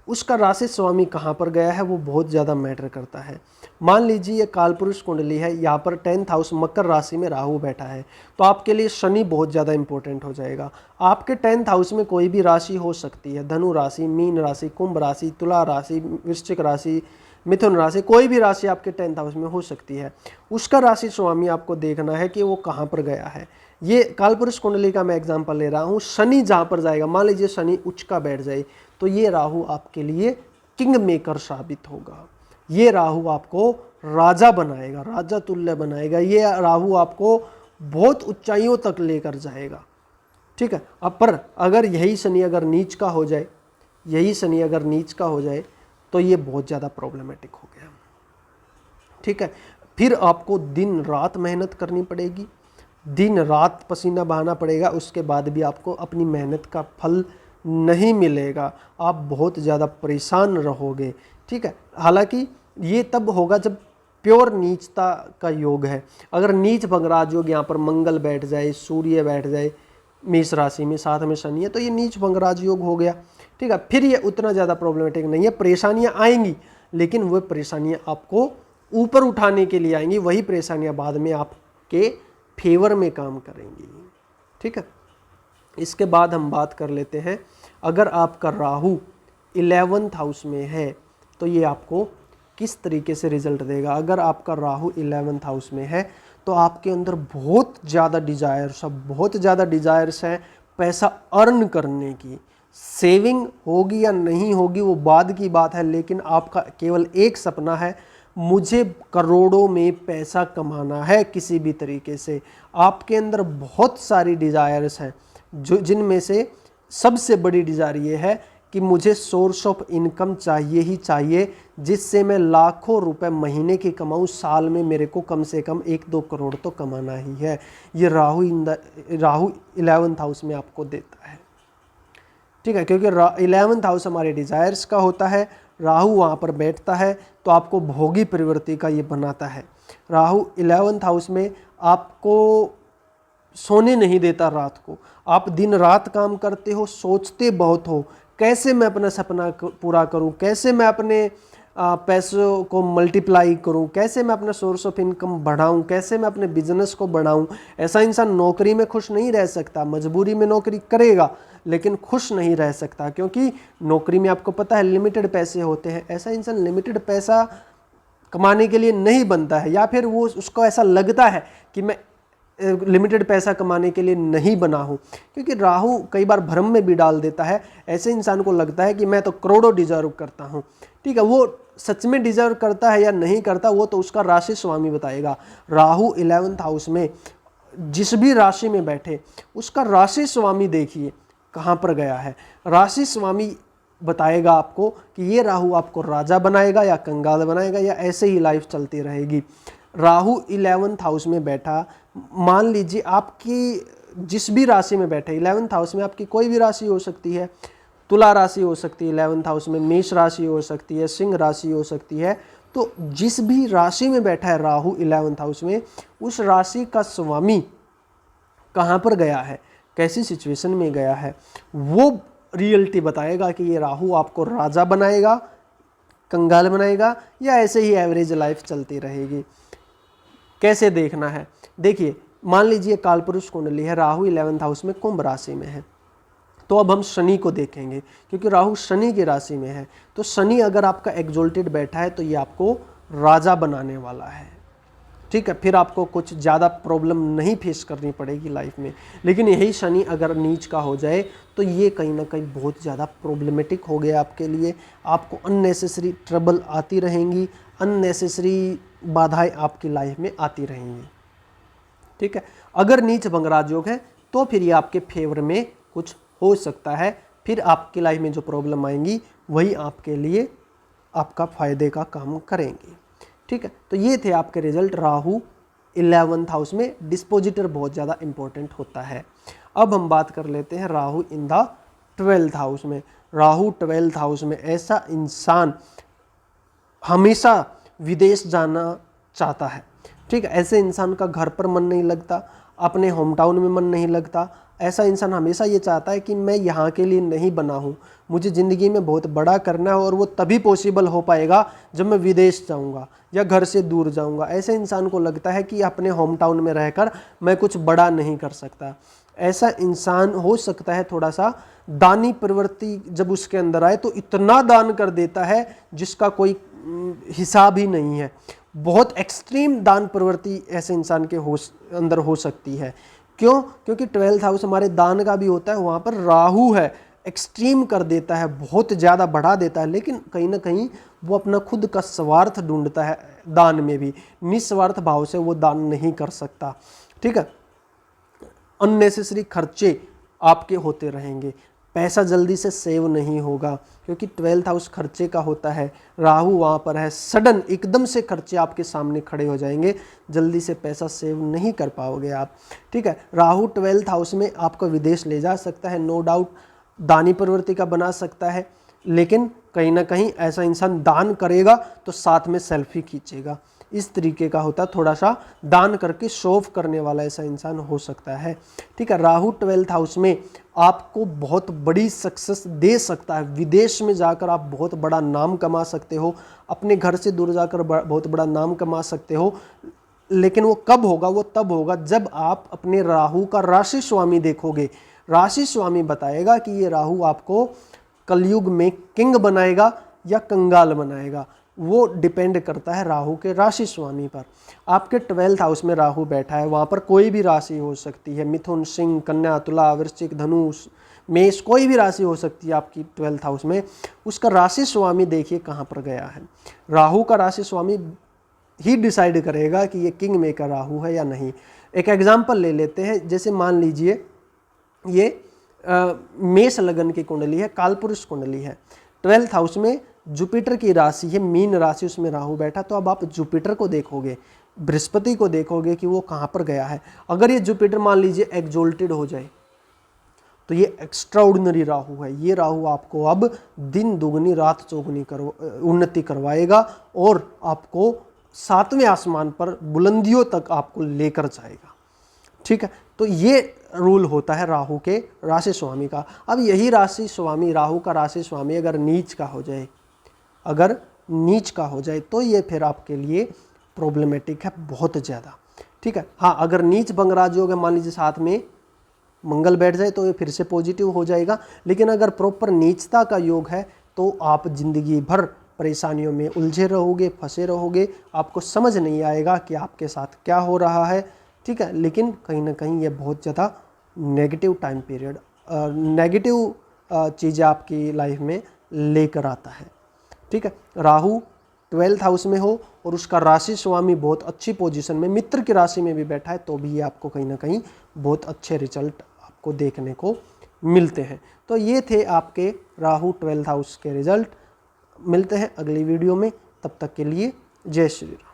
उसका राशि स्वामी कहाँ पर गया है, वो बहुत ज़्यादा मैटर करता है। मान लीजिए ये कालपुरुष कुंडली है, यहाँ पर 10th हाउस मकर राशि में राहु बैठा है, तो आपके लिए शनि बहुत ज़्यादा इंपॉर्टेंट हो जाएगा। आपके 10th हाउस में कोई भी राशि हो सकती है, धनु राशि, मीन राशि, कुंभ राशि, तुला राशि, वृश्चिक राशि, मिथुन राशि, कोई भी राशि आपके 10th हाउस में हो सकती है। उसका राशि स्वामी आपको देखना है कि वो कहाँ पर गया है। ये कालपुरुष कुंडली का मैं एग्जांपल ले रहा हूँ। शनि जहाँ पर जाएगा, मान लीजिए शनि उच्च का बैठ जाए, तो ये राहु आपके लिए किंग मेकर साबित होगा। ये राहु आपको राजा बनाएगा, राजा तुल्य बनाएगा। ये राहु आपको बहुत ऊंचाइयों तक लेकर जाएगा। ठीक है, अब पर अगर यही शनि अगर नीच का हो जाए, यही शनि अगर नीच का हो जाए तो ये बहुत ज़्यादा प्रॉब्लमेटिक हो गया। ठीक है, फिर आपको दिन रात मेहनत करनी पड़ेगी, दिन रात पसीना बहाना पड़ेगा, उसके बाद भी आपको अपनी मेहनत का फल नहीं मिलेगा। आप बहुत ज़्यादा परेशान रहोगे। ठीक है, हालांकि ये तब होगा जब प्योर नीचता का योग है। अगर नीच भंगराज योग यहाँ पर मंगल बैठ जाए, सूर्य बैठ जाए मेष राशि में, साथ में शनि है, तो ये नीच भंगराज योग हो गया। ठीक है, फिर ये उतना ज़्यादा प्रॉब्लमेटिक नहीं है। परेशानियाँ आएंगी, लेकिन वो परेशानियाँ आपको ऊपर उठाने के लिए आएंगी। वही परेशानियाँ बाद में आपके फेवर में काम करेंगी। ठीक है, इसके बाद हम बात कर लेते हैं, अगर आपका राहु 11th हाउस में है तो ये आपको किस तरीके से रिजल्ट देगा। अगर आपका राहु 11th हाउस में है तो आपके अंदर बहुत ज़्यादा डिज़ायर्स हैं पैसा अर्न करने की। सेविंग होगी या नहीं होगी वो बाद की बात है, लेकिन आपका केवल एक सपना है, मुझे करोड़ों में पैसा कमाना है किसी भी तरीके से। आपके अंदर बहुत सारी डिज़ायर्स हैं, जो जिनमें से सबसे बड़ी डिज़ायर ये है कि मुझे सोर्स ऑफ इनकम चाहिए ही चाहिए, जिससे मैं लाखों रुपए महीने की कमाऊँ, साल में मेरे को कम से कम 1-2 करोड़ तो कमाना ही है। ये राहु 11th हाउस में आपको देता है। ठीक है, क्योंकि 11th हाउस हमारे डिज़ायर्स का होता है, राहु वहाँ पर बैठता है तो आपको भोगी प्रवृत्ति का ये बनाता है। राहु 11th हाउस में आपको सोने नहीं देता रात को। आप दिन रात काम करते हो, सोचते बहुत हो, कैसे मैं अपना सपना पूरा करूं, कैसे मैं अपने पैसों को मल्टीप्लाई करूं, कैसे मैं अपना सोर्स ऑफ इनकम बढ़ाऊं, कैसे मैं अपने बिजनेस को बढ़ाऊं। ऐसा इंसान नौकरी में खुश नहीं रह सकता, मजबूरी में नौकरी करेगा लेकिन खुश नहीं रह सकता, क्योंकि नौकरी में आपको पता है लिमिटेड पैसे होते हैं। ऐसा इंसान लिमिटेड पैसा कमाने के लिए नहीं बनता है, या फिर वो उसको ऐसा लगता है कि मैं लिमिटेड पैसा कमाने के लिए नहीं बना हूँ, क्योंकि राहु कई बार भ्रम में भी डाल देता है। ऐसे इंसान को लगता है कि मैं तो करोड़ों डिजर्व करता हूँ। ठीक है, वो सच में डिजर्व करता है या नहीं करता वो तो उसका राशि स्वामी बताएगा। राहु 11th हाउस में जिस भी राशि में बैठे उसका राशि स्वामी देखिए कहाँ पर गया है। राशि स्वामी बताएगा आपको कि ये राहु आपको राजा बनाएगा या कंगाल बनाएगा, या ऐसे ही लाइफ चलती रहेगी। राहु 11th हाउस में बैठा मान लीजिए आपकी जिस भी राशि में बैठे, 11th हाउस में आपकी कोई भी राशि हो सकती है, तुला राशि हो सकती है 11th हाउस में, मेष राशि हो सकती है, सिंह राशि हो सकती है। तो जिस भी राशि में बैठा है राहु 11th हाउस में, उस राशि का स्वामी कहाँ पर गया है, कैसी सिचुएशन में गया है, वो रियलिटी बताएगा कि ये राहु आपको राजा बनाएगा, कंगाल बनाएगा, या ऐसे ही एवरेज लाइफ चलती रहेगी। कैसे देखना है, देखिए मान लीजिए कालपुरुष कुंडली है, राहु 11th हाउस में कुंभ राशि में है, तो अब हम शनि को देखेंगे क्योंकि राहु शनि की राशि में है। तो शनि अगर आपका एक्सोल्टेड बैठा है तो ये आपको राजा बनाने वाला है, ठीक है। फिर आपको कुछ ज़्यादा प्रॉब्लम नहीं फेस करनी पड़ेगी लाइफ में। लेकिन यही शनि अगर नीच का हो जाए तो ये कहीं ना कहीं बहुत ज़्यादा प्रॉब्लमेटिक हो गया आपके लिए। आपको अननेसेसरी ट्रबल आती रहेंगी, अननेसेसरी बाधाएं आपकी लाइफ में आती रहेंगी, ठीक है। अगर नीच भंगराज योग है तो फिर ये आपके फेवर में कुछ हो सकता है, फिर आपकी लाइफ में जो प्रॉब्लम आएंगी वही आपके लिए आपका फायदे का काम करेंगी, ठीक है। तो ये थे आपके रिजल्ट। राहु 11th हाउस में डिस्पोजिटर बहुत ज़्यादा इंपॉर्टेंट होता है। अब हम बात कर लेते हैं Rahu in the 12th house में। राहु 12th हाउस में ऐसा इंसान हमेशा विदेश जाना चाहता है, ठीक है। ऐसे इंसान का घर पर मन नहीं लगता, अपने होम टाउन में मन नहीं लगता। ऐसा इंसान हमेशा ये चाहता है कि मैं यहाँ के लिए नहीं बना हूँ, मुझे ज़िंदगी में बहुत बड़ा करना है, और वो तभी पॉसिबल हो पाएगा जब मैं विदेश जाऊँगा या घर से दूर जाऊँगा। ऐसे इंसान को लगता है कि अपने होम टाउन में रहकर मैं कुछ बड़ा नहीं कर सकता। ऐसा इंसान हो सकता है थोड़ा सा दानी प्रवृत्ति जब उसके अंदर आए तो इतना दान कर देता है जिसका कोई हिसाब ही नहीं है। बहुत एक्सट्रीम दान प्रवृत्ति ऐसे इंसान के अंदर हो सकती है। क्यों? क्योंकि 12th हाउस हमारे दान का भी होता है, वहाँ पर राहु है, एक्सट्रीम कर देता है, बहुत ज़्यादा बढ़ा देता है। लेकिन कहीं ना कहीं वो अपना खुद का स्वार्थ ढूंढता है दान में भी, निस्वार्थ भाव से वो दान नहीं कर सकता, ठीक है। अननेसेसरी खर्चे आपके होते रहेंगे, पैसा जल्दी से सेव नहीं होगा क्योंकि 12th हाउस खर्चे का होता है। राहु वहाँ पर है, सडन एकदम से खर्चे आपके सामने खड़े हो जाएंगे, जल्दी से पैसा सेव नहीं कर पाओगे आप, ठीक है। राहु 12th हाउस में आपको विदेश ले जा सकता है, नो डाउट, दानी प्रवृत्ति का बना सकता है। लेकिन कहीं ना कहीं ऐसा इंसान दान करेगा तो साथ में सेल्फी खींचेगा, इस तरीके का होता है। थोड़ा सा दान करके शो ऑफ करने वाला ऐसा इंसान हो सकता है, ठीक है। राहु 12th हाउस में आपको बहुत बड़ी सक्सेस दे सकता है। विदेश में जाकर आप बहुत बड़ा नाम कमा सकते हो, अपने घर से दूर जाकर बहुत बड़ा नाम कमा सकते हो। लेकिन वो कब होगा? वो तब होगा जब आप अपने राहु का राशि स्वामी देखोगे। राशि स्वामी बताएगा कि ये राहु आपको कलयुग में किंग बनाएगा या कंगाल बनाएगा। वो डिपेंड करता है राहु के राशि स्वामी पर। आपके 12th हाउस में राहु बैठा है, वहाँ पर कोई भी राशि हो सकती है, मिथुन, सिंह, कन्या, तुला, वृश्चिक, धनु, मेष, कोई भी राशि हो सकती है आपकी 12th हाउस में। उसका राशि स्वामी देखिए कहाँ पर गया है। राहु का राशि स्वामी ही डिसाइड करेगा कि ये किंग मेकर राहु है या नहीं। एक एग्जाम्पल ले लेते हैं, जैसे मान लीजिए ये मेष लगन की कुंडली है, कालपुरुष कुंडली है, 12th हाउस में जुपिटर की राशि है, मीन राशि, उसमें राहु बैठा। तो अब आप जुपिटर को देखोगे, बृहस्पति को देखोगे कि वो कहाँ पर गया है। अगर ये जुपिटर मान लीजिए एक्सोल्टेड हो जाए तो ये एक्स्ट्राऑर्डिनरी राहु है। ये राहु आपको अब दिन दुगनी रात चौगुनी उन्नति करवाएगा और आपको 7वें आसमान पर बुलंदियों तक आपको लेकर जाएगा, ठीक है। तो ये रूल होता है राहु के राशि स्वामी का। अब यही राशि स्वामी, राहु का राशि स्वामी अगर नीच का हो जाए, अगर नीच का हो जाए तो ये फिर आपके लिए प्रॉब्लमेटिक है बहुत ज़्यादा, ठीक है। हाँ, अगर नीच भंगराज योग है, मान लीजिए साथ में मंगल बैठ जाए तो ये फिर से पॉजिटिव हो जाएगा। लेकिन अगर प्रॉपर नीचता का योग है तो आप जिंदगी भर परेशानियों में उलझे रहोगे, फंसे रहोगे, आपको समझ नहीं आएगा कि आपके साथ क्या हो रहा है, ठीक है। लेकिन कहीं ना कहीं ये बहुत ज़्यादा नेगेटिव टाइम पीरियड, नेगेटिव चीज़ें आपकी लाइफ में लेकर आता है, ठीक है। राहु 12th हाउस में हो और उसका राशि स्वामी बहुत अच्छी पोजीशन में मित्र की राशि में भी बैठा है तो भी ये आपको कहीं ना कहीं बहुत अच्छे रिजल्ट आपको देखने को मिलते हैं। तो ये थे आपके राहु 12th हाउस के रिजल्ट। मिलते हैं अगली वीडियो में, तब तक के लिए जय श्री राम।